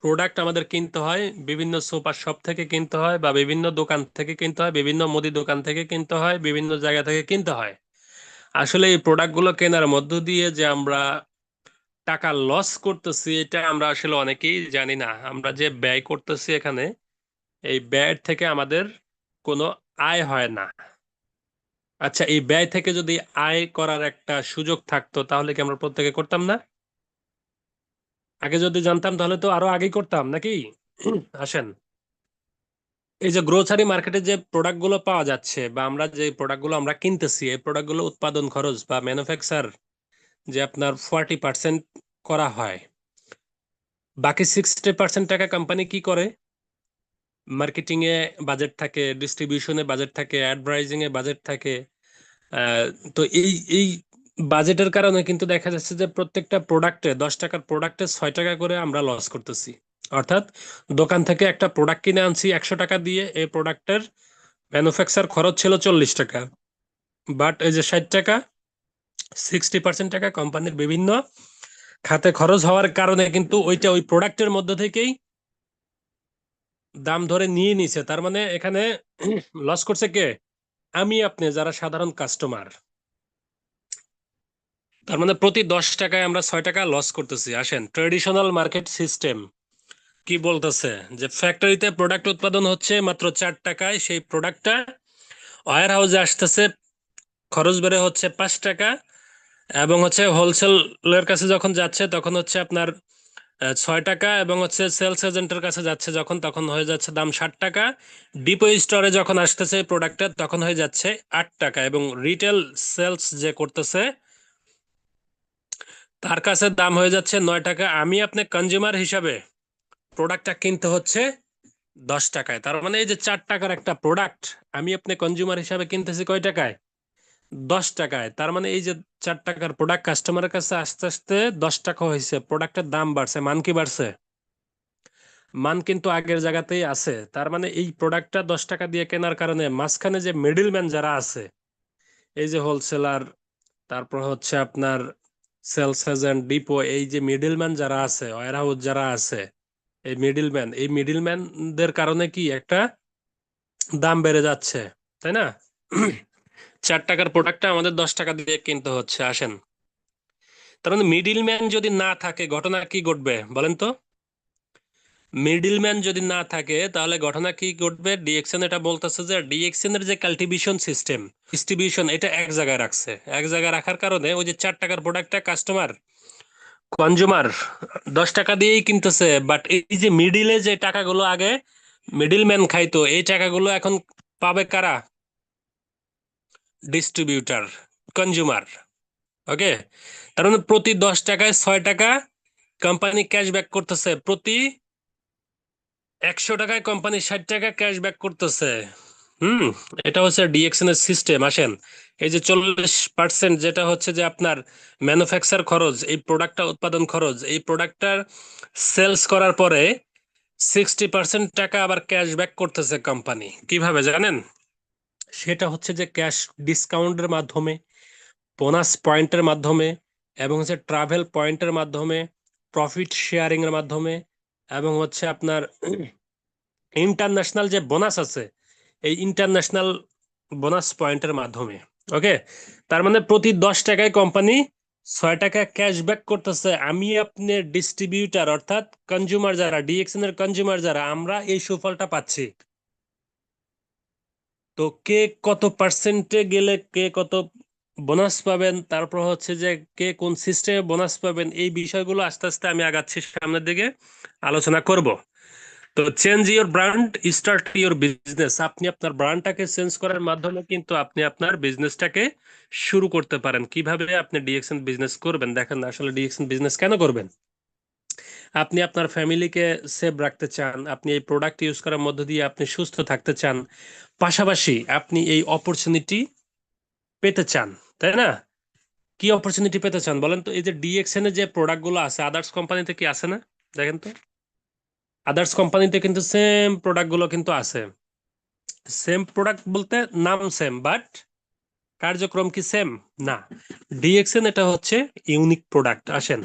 প্রোডাক্ট আমাদের কিনতে হয়, বিভিন্ন সুপার শপ থেকে কিনতে হয় বা বিভিন্ন দোকান থেকে কিনতে হয়, বিভিন্ন মুদি দোকান থেকে কিনতে হয়, বিভিন্ন জায়গা থেকে কিনতে হয়। আসলে এই প্রোডাক্টগুলো কেনার মধ্য দিয়ে যে আমরা টাকা লস করতেছি এটা আমরা আসলে অনেকেই জানি না। আমরা যে ব্যয় করতেছি এখানে, এই ব্যয়ের থেকে আমাদের কোনো আয় হয় না। আচ্ছা, এই ব্যয় থেকে যদি আয় করার একটা সুযোগ থাকতো তাহলে কি আমরা প্রত্যেকে করতাম না? আগে যদি জানতাম তাহলে তো আরো আগেই করতাম নাকি? আসেন, এই যে গ্রোসারি মার্কেটে যে প্রোডাক্টগুলো পাওয়া যাচ্ছে বা আমরা যে প্রোডাক্টগুলো আমরা কিনতেছি, এই প্রোডাক্টগুলো উৎপাদন খরচ বা ম্যানুফ্যাকচার যে আপনার 40% করা হয়, বাকি 60% টাকা কোম্পানি কি করে? মার্কেটিং এ বাজেট থাকে, ডিস্ট্রিবিউশনে বাজেট থাকে, অ্যাডভার্টাইজিং এ বাজেট থাকে। আহ, তো এই বাজেটের কারণে কিন্তু দেখা যাচ্ছে যে প্রত্যেকটা প্রোডাক্টে 10 টাকার প্রোডাক্টে 6 টাকা করে আমরা লস করতেছি। অর্থাৎ দোকান থেকে একটা প্রোডাক্ট কিনে আনছি 100 টাকা দিয়ে, এই প্রোডাক্টের ম্যানুফ্যাকচার খরচ ছিল 40 টাকা, বাট এই যে 60 টাকা, 60% টাকা কোম্পানির বিভিন্ন খাতে খরচ হওয়ার কারণে কিন্তু ওইটা ওই প্রোডাক্টের মধ্যে থেকেই দাম ধরে নিয়ে নিছে। তার মানে এখানে লস করছে কে? আমি আপনি যারা সাধারণ কাস্টমার। তার মানে প্রতি 10 টাকায় আমরা 6 টাকা লস করতেছি। আসেন, ট্রেডিশনাল মার্কেট সিস্টেম কি বলতেছে যে ফ্যাক্টরিতে প্রোডাক্ট উৎপাদন হচ্ছে মাত্র 4 টাকায়, সেই প্রোডাক্টটা ওয়্যার হাউসে আসতেছে, খরচ বেড়ে হচ্ছে 5 টাকা, এবং হচ্ছে হোলসেলের কাছে যখন যাচ্ছে তখন হচ্ছে আপনার 6 টাকা, এবং হচ্ছে সেলস এজেন্টের কাছে যাচ্ছে যখন তখন হয়ে যাচ্ছে দাম 60 টাকা। ডিপো স্টোরে যখন আসতেছে প্রোডাক্টটা তখন হয়ে যাচ্ছে 8 টাকা, এবং রিটেল সেলস যে করতেছে তার কাছে দাম হয়ে যাচ্ছে 9 টাকা। আমি আপনি কনজিউমার হিসাবে প্রোডাক্টটা কিনতে হচ্ছে 10 টাকায়। তার মানে এই যে 4 টাকার একটা প্রোডাক্ট আমি আপনি কনজিউমার হিসাবে কিনতেছি কয় টাকায়? 10 টাকায়। তার মানে এই যে 4 টাকার প্রোডাক্ট কাস্টমারের কাছে আস্তে আস্তে 10 টাকা হয়েছে, প্রোডাক্টের দাম বাড়ছে, মান কি বাড়ছে? মান কিন্তু আগের জায়গাতেই আছে। তার মানে এই প্রোডাক্টটা 10 টাকা দিয়ে কেনার কারণে মাঝখানে যে মিডলম্যান যারা আছে, এই যে হোলসেলার, তারপর হচ্ছে আপনার সেলস এজেন্ট, ডিপো, এই যে মিডলম্যান যারা আছে, ওয়্যার হাউস যারা আছে, এই মিডলম্যানদের কারণে কি একটা দাম বেড়ে যাচ্ছে, তাই না? 4 টাকার প্রোডাক্টটা আমাদের 10 টাকা দিয়ে কিনতে হচ্ছে। আসেন, তার মানে মিডিলম্যান যদি না থাকে ঘটনা কি ঘটবে বলেন তো? মিডলম্যান যদি না থাকে তাহলে ঘটনা কি ঘটবে? ডিএক্সএন এটা বলতেছে যে ডিএক্সএন এর যে কাল্টিভেশন সিস্টেম, ডিস্ট্রিবিউশন, এটা এক জায়গায় রাখছে। এক জায়গায় রাখার কারণে ওই যে 4 টাকার প্রোডাক্টটা কাস্টমার কনজুমার 10 টাকা দিয়েই কিনতেছে, বাট এই যে মিডিলে যে টাকাগুলো আগে মিডিলম্যান খাইতো, এই টাকাগুলো এখন পাবে কারা? Distributor, consumer. ওকে, তার মানে প্রতি 10 টাকায় 6 টাকা কোম্পানি ক্যাশব্যাক করতেছে, প্রতি 100 টাকায় কোম্পানি 60 টাকা ক্যাশব্যাক করতেছে। হুম, এটা হচ্ছে ডিএক্সএন এর সিস্টেম। আসেন, এই যে 40% যেটা হচ্ছে যে আপনার ম্যানুফ্যাকচার খরচ, এই প্রোডাক্টটা উৎপাদন খরচ, এই প্রোডাক্টটার সেলস করার পরে 60% টাকা আবার ক্যাশব্যাক করতেছে কোম্পানি। কিভাবে জানেন? সেটা হচ্ছে যে ক্যাশ ডিসকাউন্টের মাধ্যমে, বোনাস পয়েন্টের মাধ্যমে, এবং হচ্ছে ট্রাভেল পয়েন্টের মাধ্যমে, প্রফিট শেয়ারিং এর মাধ্যমে, এবং হচ্ছে আপনার ইন্টারন্যাশনাল যে বোনাস আছে, এই ইন্টারন্যাশনাল বোনাস পয়েন্টের মাধ্যমে। ওকে, তার মানে প্রতি 10 টাকায় কোম্পানি 6 টাকা ক্যাশব্যাক করতেছে। আমি আপনি ডিস্ট্রিবিউটার অর্থাৎ কনজিউমার যারা, ডিএক্সএন এর কনজিউমার যারা, আমরা এই সুফলটা পাচ্ছি। তো কে কত পার্সেন্টে গেলে কে কত বোনাস পাবেন, তারপর হচ্ছে যে কে কোন সিস্টেমে বোনাস পাবেন, এই বিষয়গুলো আস্তে আস্তে আমি আগাচ্ছি, সামনের দিকে আলোচনা করব। তো change your brand, start your business. আপনি আপনার ব্র্যান্ডটাকে চেঞ্জ করার মাধ্যমে কিন্তু আপনি আপনার বিজনেসটাকে শুরু করতে পারেন। কিভাবে আপনি ডিএক্সএন বিজনেস করবেন? দেখেন, আসলে ডিএক্সএন বিজনেস কেন করবেন? আপনি আপনার ফ্যামিলিকে সেভ রাখতে চান, আপনি এই প্রোডাক্ট ইউজ করার মধ্য দিয়ে আপনি সুস্থ থাকতে চান, পাশাপাশি আপনি এই অপরচুনিটি পেতে চান, তাই না? কি অপরচুনিটি পেতে চান বলেন তো? এই যে ডিএক্সএন এর যে প্রোডাক্টগুলো আছে, আদার্স কোম্পানিতে কি আছে না? দেখেন তো, আদার্স কোম্পানিতে কিন্তু সেম প্রোডাক্টগুলো কিন্তু আছে। সেম প্রোডাক্ট বলতে নাম সেম, বাট কার্যক্রম কি সেম? না। ডিএক্সএন এটা হচ্ছে ইউনিক প্রোডাক্ট। আসেন,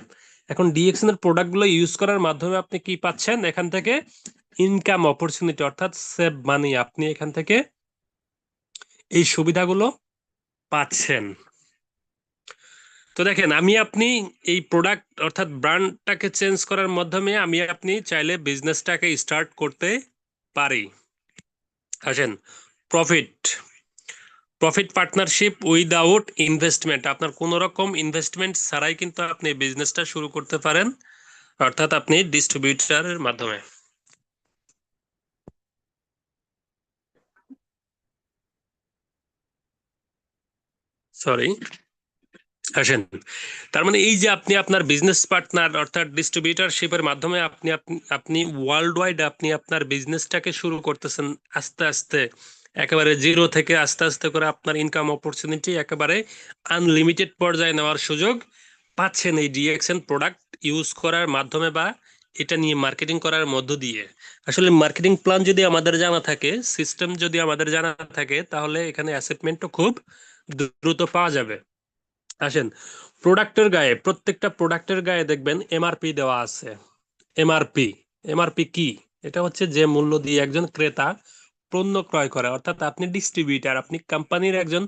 এখন ডিএক্সএন এর প্রোডাক্টগুলো ইউজ করার মাধ্যমে আপনি কি পাচ্ছেন? এখান থেকে ইনকাম অপরচুনিটি, অর্থাৎ সেভ মানি। আপনি এখান থেকে এই সুবিধাগুলো পাচ্ছেন। তো দেখেন, আমি আপনি এই প্রোডাক্ট অর্থাৎ ব্র্যান্ডটাকে চেঞ্জ করার মাধ্যমে আমি আপনি চাইলে বিজনেসটাকে স্টার্ট করতে পারি। আসেন, profit, profit partnership without investment. আপনার কোনো রকম ইনভেস্টমেন্ট ছাড়াই কিন্তু আপনি বিজনেসটা শুরু করতে পারেন, অর্থাৎ আপনি ডিস্ট্রিবিউটরের মাধ্যমে। সরি, আসেন, তার মানে এই যে আপনি আপনার বিজনেস পার্টনার অর্থাৎ ডিস্ট্রিবিউটরশিপের মাধ্যমে আপনি আপনি আপনি ওয়ার্ল্ড ওয়াইড আপনি আপনার বিজনেসটাকে শুরু করতেছেন আস্তে আস্তে, একেবারে জিরো থেকে আস্তে আস্তে করে আপনার ইনকাম অপরচুনিটি একেবারে আনলিমিটেড পর্যায়ে নেওয়ার সুযোগ পাচ্ছেন এই ডিএক্সএন প্রোডাক্ট ইউজ করার মাধ্যমে, বা এটা নিয়ে মার্কেটিং করার মধ্য দিয়ে। আসলে মার্কেটিং প্ল্যান যদি আমাদের জানা থাকে, সিস্টেম যদি আমাদের জানা থাকে, তাহলে এখানে অ্যাসেটমেন্টও খুব দ্রুত পাওয়া যাবে। আসেন, প্রোডাক্টের গায়ে, প্রত্যেকটা প্রোডাক্টের গায়ে দেখবেন এমআরপি দেওয়া আছে। এমআরপি, এমআরপি কি? এটা হচ্ছে যে মূল্য দিয়ে একজন ক্রেতা পণ্য ক্রয় করে, অর্থাৎ আপনি ডিস্ট্রিবিউটার, আপনি কোম্পানির একজন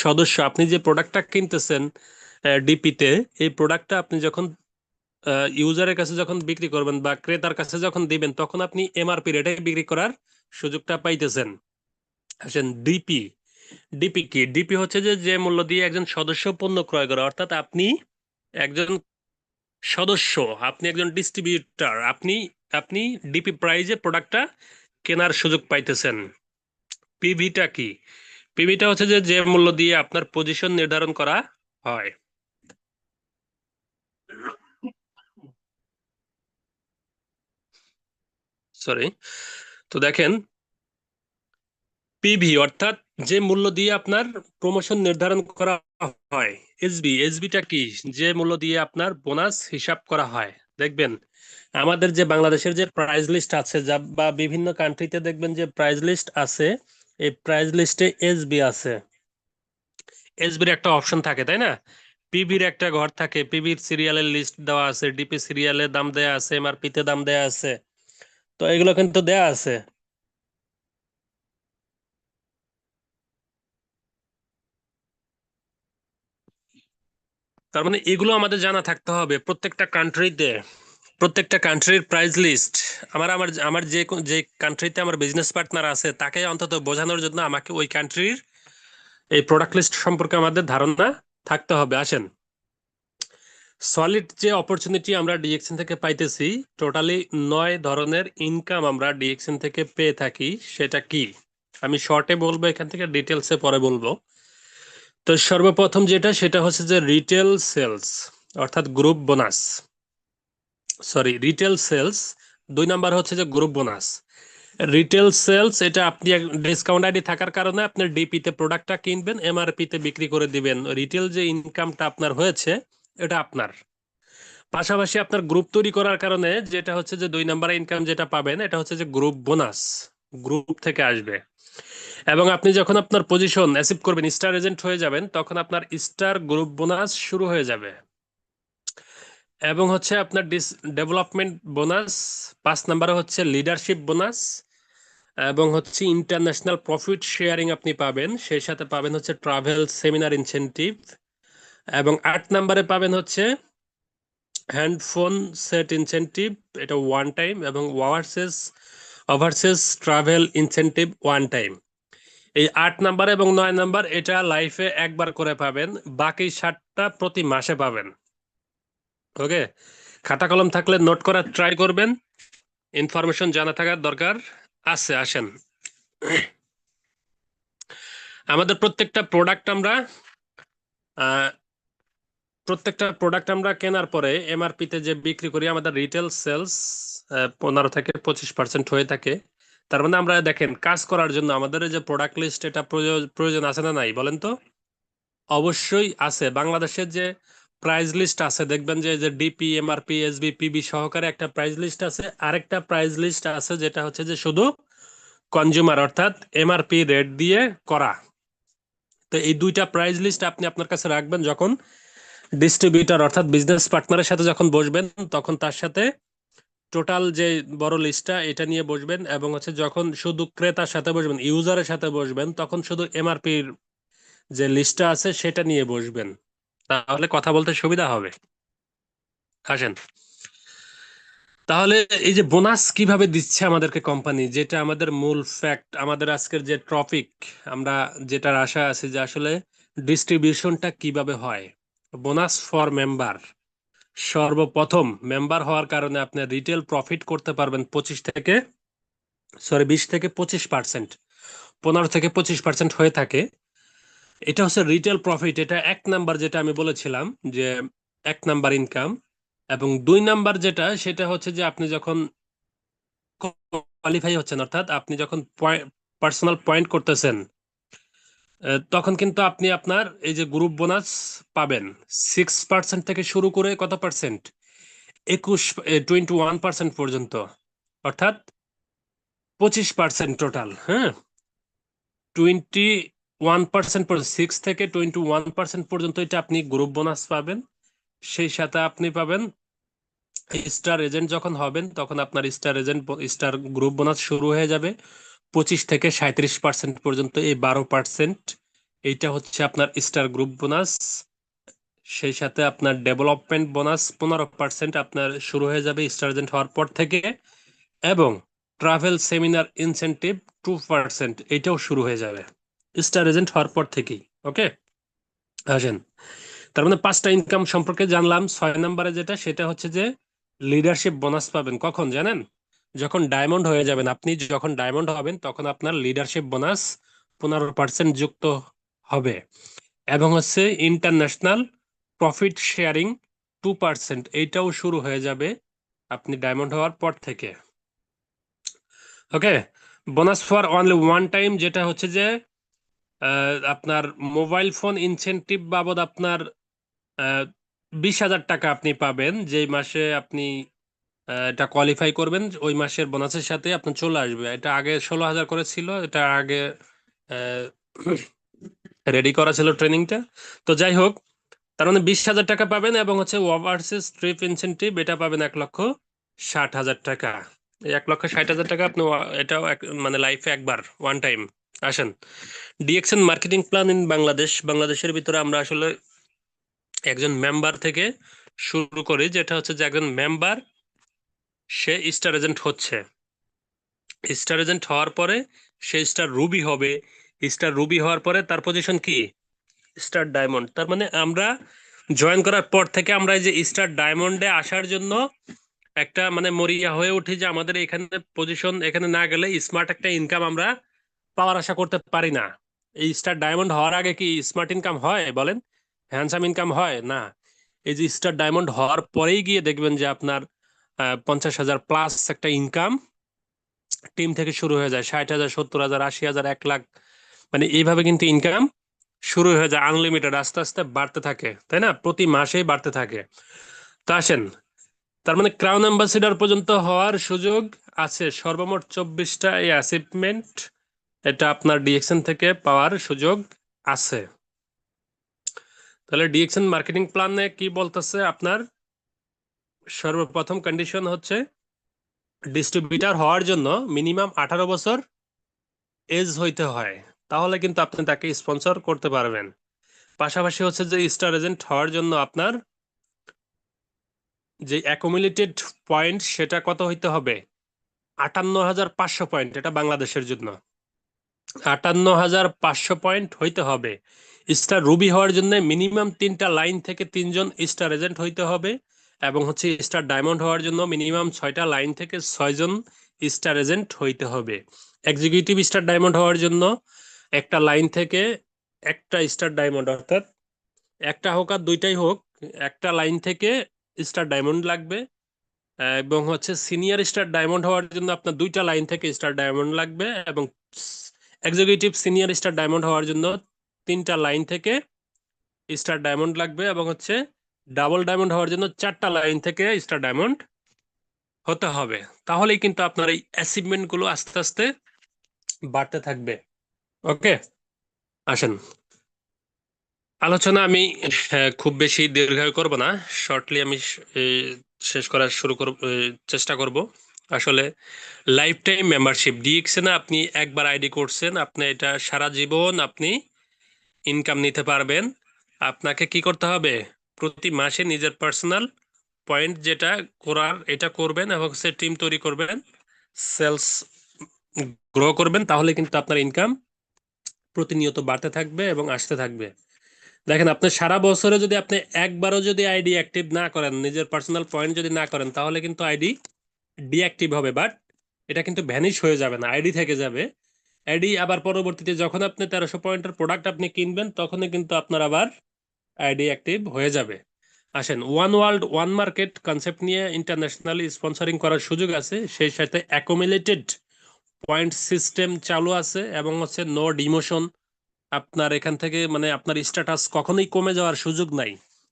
সদস্য। আপনি যে প্রোডাক্টটা কিনতেছেন ডিপিতে, এই প্রোডাক্টটা আপনি যখন ইউজারের কাছে যখন বিক্রি করবেন বা ক্রেতার কাছে যখন দিবেন, তখন আপনি এমআরপি রেটে বিক্রি করার সুযোগটা পাইতেছেন। আসেন, ডিপি, ডিপি কি? ডিপি হচ্ছে যে যে মূল্য দিয়ে একজন সদস্য পণ্য ক্রয় করে, অর্থাৎ আপনি একজন সদস্য, আপনি একজন ডিস্ট্রিবিউটর, আপনি আপনি ডিপি প্রাইজে প্রোডাক্টটা কেনার সুযোগ পাইতেছেন। পিভিটা কি? পিভিটা হচ্ছে যে যে মূল্য দিয়ে আপনার পজিশন নির্ধারণ করা হয়। সরি, তো দেখেন, পিভি অর্থাৎ যে মূল্য দিয়ে আপনার প্রমোশন নির্ধারণ করা হয়। এসবি, এসবিটা কি? যে মূল্য দিয়ে আপনার বোনাস হিসাব করা হয়। দেখবেন আমাদের যে বাংলাদেশের যে প্রাইস লিস্ট আছে, যা বা বিভিন্ন কান্ট্রিতে দেখবেন যে প্রাইস লিস্ট আছে, এই প্রাইস লিস্টে এসবি আছে। এসবির একটা অপশন থাকে, তাই না? পিভির একটা ঘর থাকে, পিভির সিরিয়ালের লিস্ট দেওয়া আছে, ডিপি সিরিয়ালের দাম দেয়া আছে, এমআরপি তে দাম দেয়া আছে। তো এগুলো কিন্তু দেয়া আছে। তার মানে এগুলো আমাদের জানা থাকতে হবে প্রত্যেকটা কান্ট্রিতে। প্রত্যেকটা কান্ট্রির প্রাইস লিস্ট আমার আমার আমার যে কান্ট্রিতে আমার বিজনেস পার্টনার আছে তাকে অন্তত বোঝানোর জন্য আমাকে ওই কান্ট্রির এই প্রোডাক্ট লিস্ট সম্পর্কে আমাদের ধারণা থাকতে হবে। আসেন, সলিড যে অপরচুনিটি আমরা ডিএক্সএন থেকে পাইতেছি, টোটালি 9 ধরনের ইনকাম আমরা ডিএক্সএন থেকে পেয়ে থাকি। সেটা কি আমি শর্টে বলবো, এখান থেকে ডিটেলসে পরে বলবো। তো সর্বপ্রথম যেটা, সেটা হচ্ছে যে রিটেল সেলস, অর্থাৎ group bonus, sorry retail sales. 2 number হচ্ছে যে গ্রুপ বোনাস। রিটেল সেলস, এটা আপনি ডিসকাউন্ট আইডি থাকার কারণে আপনার ডিপি তে প্রোডাক্টটা কিনবেন, এমআরপি তে বিক্রি করে দিবেন। রিটেল যে ইনকামটা আপনার হয়েছে এটা আপনার। পাশাপাশি আপনার গ্রুপ তৈরি করার কারণে যেটা হচ্ছে যে 2 নাম্বার ইনকাম যেটা পাবেন, এটা হচ্ছে যে গ্রুপ বোনাস, গ্রুপ থেকে আসবে। এবং আপনি যখন আপনার পজিশন অ্যাচিভ করবেন, স্টার এজেন্ট হয়ে যাবেন, তখন আপনার স্টার গ্রুপ বোনাস শুরু হয়ে যাবে। এবং হচ্ছে আপনার ডেভেলপমেন্ট বোনাস। 5 নাম্বারে হচ্ছে লিডারশিপ বোনাস। এবং হচ্ছে ইন্টারন্যাশনাল প্রফিট শেয়ারিং আপনি পাবেন, সেই সাথে পাবেন হচ্ছে ট্রাভেল সেমিনার ইনসেনটিভ। এবং 8 নাম্বারে পাবেন হচ্ছে হ্যান্ডফোন সেট ইনসেনটিভ, এটা ওয়ান টাইম। এবং overseas travel incentive one time. এই 8 নাম্বার এবং 9 নাম্বার এটা লাইফে একবার করে পাবেন, বাকি 7টা প্রতি মাসে পাবেন। ওকে, খাতা কলম থাকলে নোট করার ট্রাই করবেন, ইনফরমেশন জানা থাকার দরকার আছে। আসেন, আমাদের প্রত্যেকটা প্রোডাক্ট আমরা কেনার পরে এমআরপি তে যে বিক্রি করি, আমাদের রিটেল সেলস 15 থেকে 25% হয়ে থাকে। তার মানে আমরা দেখেন, কাজ করার জন্য আমাদের যে প্রোডাক্ট লিস্ট, এটা প্রয়োজন আছে না নাই বলেন তো? অবশ্যই আছে। বাংলাদেশের যে প্রাইস লিস্ট আছে, দেখবেন যে ডিপি, এমআরপি, এসবি, পিবি সহকারে একটা প্রাইস লিস্ট আছে। আরেকটা প্রাইস লিস্ট আছে যেটা হচ্ছে যে শুধু কনজিউমার, অর্থাৎ এমআরপি রেট দিয়ে করা। তো এই দুইটা প্রাইস লিস্ট আপনি আপনার কাছে রাখবেন, যখন ডিস্ট্রিবিউটর অর্থাৎ বিজনেস পার্টনারের সাথে যখন বসবেন, তখন তার সাথে টোটাল যে বড় লিস্টটা এটা নিয়ে বসবেন। এবং হচ্ছে যখন শুধু ক্রেতার সাথে বসবেন, ইউজারের সাথে বসবেন, তখন শুধু এমআরপির যে লিস্টটা আছে সেটা নিয়ে বসবেন, তাহলে কথা বলতে সুবিধা হবে। আসেন, তাহলে এই যে বোনাস কিভাবে দিচ্ছে আমাদেরকে কোম্পানি, যেটা আমাদের মূল ফ্যাক্ট, আমাদের আজকের যে টপিক, আমরা যেটার আশা আছে যে আসলে ডিস্ট্রিবিউশনটা কিভাবে হয়। Bonus for member. সর্বপ্রথম মেম্বার হওয়ার কারণে আপনি রিটেল প্রফিট করতে পারবেন 20 থেকে 25%, 15 থেকে 25% হয়ে থাকে। এটা হচ্ছে রিটেল প্রফিট, এটা 1 নাম্বার যেটা আমি বলেছিলাম যে 1 নাম্বার ইনকাম। এবং 2 নাম্বার যেটা, সেটা হচ্ছে যে আপনি যখন কোয়ালিফাই হচ্ছেন, অর্থাৎ আপনি যখন পার্সোনাল পয়েন্ট করতেছেন, তখন কিন্তু আপনি আপনার এই যে গ্রুপ বোনাস পাবেন। 6% থেকে শুরু করে কত পার্সেন্ট, 21% পর্যন্ত, অর্থাৎ 25% টোটাল। হ্যাঁ, 21% পর্যন্ত, 6 থেকে 21% পর্যন্ত এটা আপনি গ্রুপ বোনাস পাবেন। সেই সাথে আপনি পাবেন স্টার এজেন্ট যখন হবেন, তখন আপনার স্টার গ্রুপ বোনাস শুরু হয়ে যাবে 25 থেকে 37% পর্যন্ত। এই 12% এইটা হচ্ছে আপনার স্টার গ্রুপ বোনাস। সেই সাথে আপনার ডেভেলপমেন্ট বোনাস 15% আপনার শুরু হয়ে যাবে স্টার এজেন্ট হওয়ার পর থেকে। এবং ট্রাভেল সেমিনার ইনসেনটিভ 2% এটাও শুরু হয়ে যাবে স্টার এজেন্ট হওয়ার পর থেকেই। ওকে, আসেন, তার মানে 5টা ইনকাম সম্পর্কে জানলাম। 6 নম্বরে যেটা, সেটা হচ্ছে যে লিডারশিপ বোনাস পাবেন কখন জানেন? যখন ডায়মন্ড হয়ে যাবেন। আপনি যখন ডায়মন্ড হবেন, তখন আপনার লিডারশিপ বোনাস 15% যুক্ত হবে। এবং হচ্ছে ইন্টারন্যাশনাল প্রফিট শেয়ারিং 2%, এইটাও শুরু হয়ে যাবে আপনি ডায়মন্ড হওয়ার পর থেকে। Okay, bonus for only one time, যেটা হচ্ছে যে আপনার মোবাইল ফোন ইনসেনটিভ বাবদ আপনার 20,000 টাকা আপনি পাবেন। যেই মাসে আপনি এটা কোয়ালিফাই করবেন, ওই মাসের বোনাসের সাথে আপনার চলে আসবে। এটা আগে 16,000 করে ছিল, এটা আগে রেডি করা ছিল ট্রেনিংটা। তো যাই হোক, তার মানে 20,000 টাকা পাবেন। এবং হচ্ছে ওভারসিজ ট্রিপ ইনসেনটিভ, এটা পাবেন 1,60,000 টাকা। এই 1,60,000 টাকা আপনি এটাও মানে লাইফে একবার ওয়ান টাইম। আসেন, ডিএক্সএন মার্কেটিং প্ল্যান ইন বাংলাদেশের ভিতরে আমরা আসলে একজন মেম্বার থেকে শুরু করি, যেটা হচ্ছে যে একজন মেম্বার সে স্টার এজেন্ট হচ্ছে। স্টার এজেন্ট হওয়ার পরে সে স্টার রুবি হবে। স্টার রুবি হওয়ার পরে তার পজিশন কি? Star diamond. তার মানে আমরা জয়েন করার পর থেকে আমরা এই যে স্টার ডায়মন্ডে আসার জন্য একটা মানে মরিয়া হয়ে উঠি যে আমাদের এখানে পজিশন, এখানে না গেলে স্মার্ট একটা ইনকাম আমরা পাওয়ার আশা করতে পারি না। এই স্টার ডায়মন্ড হওয়ার আগে কি স্মার্ট ইনকাম হয় বলেন? হ্যান্ডসাম ইনকাম হয় না। এই যে স্টার ডায়মন্ড হওয়ার পরেই গিয়ে দেখবেন যে আপনার 50,000 প্লাস একটা ইনকাম টিম থেকে শুরু হয়ে যায়। 60,000, 70,000, 80,000, 1 লাখ, মানে এইভাবে কিন্তু ইনকাম শুরু হয়ে যায়। আনলিমিটেড আস্তে আস্তে বাড়তে থাকে, তাই না? প্রতি মাসেই বাড়তে থাকে। তো আসেন, তার মানে ক্রাউন অ্যাম্বাসিডর পর্যন্ত হওয়ার সুযোগ আছে। সর্বমোট 24টা এই অ্যাচিভমেন্ট এটা আপনার ডিএক্সএন থেকে পাওয়ার সুযোগ আছে। তাহলে ডিএক্সএন মার্কেটিং প্ল্যানে কি বলতেছে আপনার? সর্বপ্রথম কন্ডিশন হচ্ছে ডিস্ট্রিবিউটার হওয়ার জন্য মিনিমাম 18 বছর এজ হইতে হয়, তাহলে কিন্তু আপনি তাকে স্পন্সর করতে পারবেন। পাশাপাশি হচ্ছে যে স্টার এজেন্ট হওয়ার জন্য আপনার যে অ্যাকুমুলেটেড পয়েন্ট সেটা কত হইতে হবে? 58,500 পয়েন্ট, এটা বাংলাদেশের জন্য 58,500 পয়েন্ট হইতে হবে। স্টার রুবি হওয়ার জন্য মিনিমাম 3টা লাইন থেকে 3জন স্টার এজেন্ট হইতে হবে, এবং হচ্ছে স্টার ডায়মন্ড হওয়ার জন্য মিনিমাম 6টা লাইন থেকে 6জন স্টার এজেন্ট হইতে হবে। এক্সিকিউটিভ স্টার ডায়মন্ড হওয়ার জন্য একটা লাইন থেকে একটা স্টার ডায়মন্ড, অর্থাৎ একটা হোক আর দুইটাই হোক, একটা লাইন থেকে স্টার ডায়মন্ড লাগবে। এবং হচ্ছে সিনিয়র স্টার ডায়মন্ড হওয়ার জন্য আপনার 2টা লাইন থেকে স্টার ডায়মন্ড লাগবে, এবং এক্সিকিউটিভ সিনিয়র স্টার ডায়মন্ড হওয়ার জন্য 3টা লাইন থেকে স্টার ডায়মন্ড লাগবে, এবং হচ্ছে ডাবল ডায়মন্ড হওয়ার জন্য 4টা লাইন থেকে স্টার ডায়মন্ড হতে হবে। তাহলেই কিন্তু আপনার এই অ্যাচিভমেন্ট গুলো আস্তে আস্তে বাড়তে থাকবে। ওকে, আসেন আলোচনা আমি খুব বেশি দীর্ঘায়ু করব না, শর্টলি আমি শেষ করার চেষ্টা করব। আসলে লাইফ টাইম মেম্বারশিপ ডিএক্সএন আপনি একবার আইডি করছেন, আপনি এটা সারা জীবন আপনি ইনকাম নিতে পারবেন। আপনাকে কি করতে হবে? প্রতি মাসে নিজের পার্সোনাল পয়েন্ট যেটা করার এটা করবেন, এবং সে টিম তৈরি করবেন, সেলস গ্রো করবেন, তাহলে কিন্তু আপনার ইনকাম প্রতিনিয়ত বাড়তে থাকবে এবং আসতে থাকবে। দেখেন, আপনি সারা বছরে যদি আপনি একবারও যদি আইডি অ্যাক্টিভ না করেন, নিজের পার্সোনাল পয়েন্ট যদি না করেন, তাহলে কিন্তু আইডি ডিঅ্যাক্টিভ হবে, বাট এটা কিন্তু ভ্যানিশ হয়ে যাবে না, আইডি থেকে যাবে। আইডি আবার পরবর্তীতে যখন আপনি 1300 পয়েন্টের প্রোডাক্ট আপনি কিনবেন, তখনই কিন্তু আপনার আবার আইডি অ্যাক্টিভ হয়ে যাবে। আসেন, one world one market concept নিয়ে ইন্টারন্যাশনালি স্পন্সরিং করার সুযোগ আছে, সেই সাথে অ্যাকুমুলেটেড পয়েন্ট সিস্টেম চালু আছে, এবং হচ্ছে নো ডিমোশন। আপনার এখান থেকে মানে আপনার স্ট্যাটাস কখনোই কমে যাওয়ার সুযোগ নাই।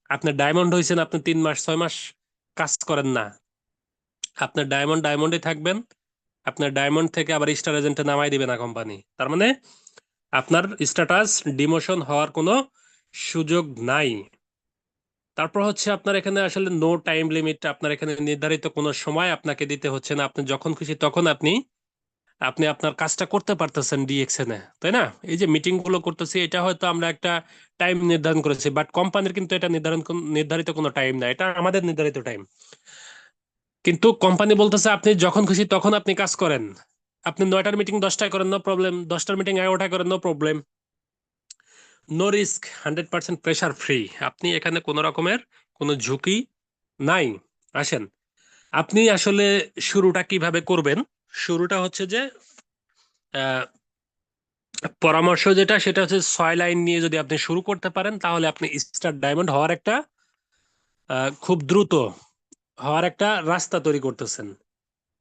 আপনি ডায়মন্ড হয়েছেন, আপনি 3 মাস 6 মাস কাজ করেন না, আপনার ডায়মন্ডে থাকবেন। আপনার ডায়মন্ড থেকে আবার স্টার এজেন্টে নামাই দিবে না কোম্পানি। তার মানে আপনার স্ট্যাটাস ডিমোশন হওয়ার কোনো সুযোগ নাই। তারপর হচ্ছে আপনার এখানে আসলে নো টাইম লিমিট, আপনার এখানে নির্ধারিত কোনো সময় আপনাকে দিতে হচ্ছে না, আপনি যখন খুশি তখন আপনি আপনি আপনার কাজটা করতে পারতেছেন ডিএক্সএন এ, তাই না? এই যে মিটিং গুলো করতেছি, এটা হয়তো আমরা একটা টাইম নির্ধারণ করেছি, বাট কোম্পানির কিন্তু এটা নির্ধারিত কোনো টাইম না, এটা আমাদের নির্ধারিত টাইম। কিন্তু কোম্পানি বলতেছে আপনি যখন খুশি তখন আপনি কাজ করেন। আপনি 9টার মিটিং 10টায় করেন, নো প্রবলেম। 10টার মিটিং 11টায় করেন, no problem. No risk, 100% pressure free. আপনি এখানে কোনো রকমের কোনো ঝুঁকি নাই। আসেন, আপনি আসলে শুরুটা কিভাবে করবেন? শুরুটা হচ্ছে যে আহ, পরামর্শ যেটা, সেটা হচ্ছে 6 লাইন নিয়ে যদি আপনি শুরু করতে পারেন, তাহলে আপনি স্টার ডায়মন্ড হওয়ার একটা খুব দ্রুত হওয়ার একটা রাস্তা তৈরি করতেছেন।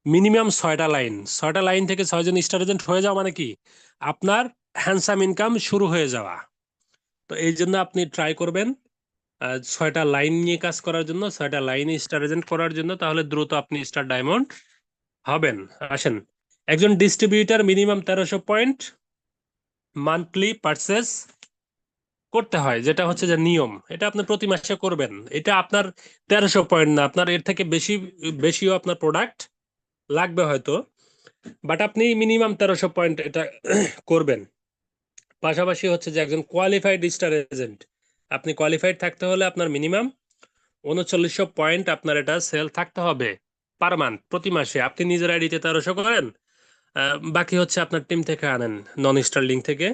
মিনিমাম 6টা লাইন, 6টা লাইন থেকে 6জন স্টার এজেন্ট হয়ে যাওয়া মানে কি? আপনার হ্যান্ডসাম ইনকাম শুরু হয়ে যাওয়া। তো এই জন্য আপনি ট্রাই করবেন 6টা লাইন নিয়ে কাজ করার জন্য, 6টা লাইনে স্টার এজেন্ট করার জন্য, তাহলে দ্রুত আপনি স্টার ডায়মন্ড হবেন। আসেন, একজন distributor minimum 1300 point monthly purchase করতে হয়, যেটা হচ্ছে যে নিয়ম। এটা আপনি প্রতি মাসে করবেন। এটা আপনার 1300 পয়েন্ট না, আপনার এর থেকে বেশিও আপনার প্রোডাক্ট লাগবে হয়তো, বাট আপনি মিনিমাম 1300 পয়েন্ট এটা করবেন। পাশাপাশি হচ্ছে যে একজন কোয়ালিফাইড স্টার এজেন্ট, আপনি কোয়ালিফাইড থাকতে হলে আপনার মিনিমাম 3900 পয়েন্ট আপনার এটা সেল থাকতে হবে পার মান্থ, প্রতি মাসে আপনি নিজের আইডিতে 1300 করেন, বাকি হচ্ছে আপনার টিম থেকে আনেন, নন স্টার লিঙ্ক থেকে।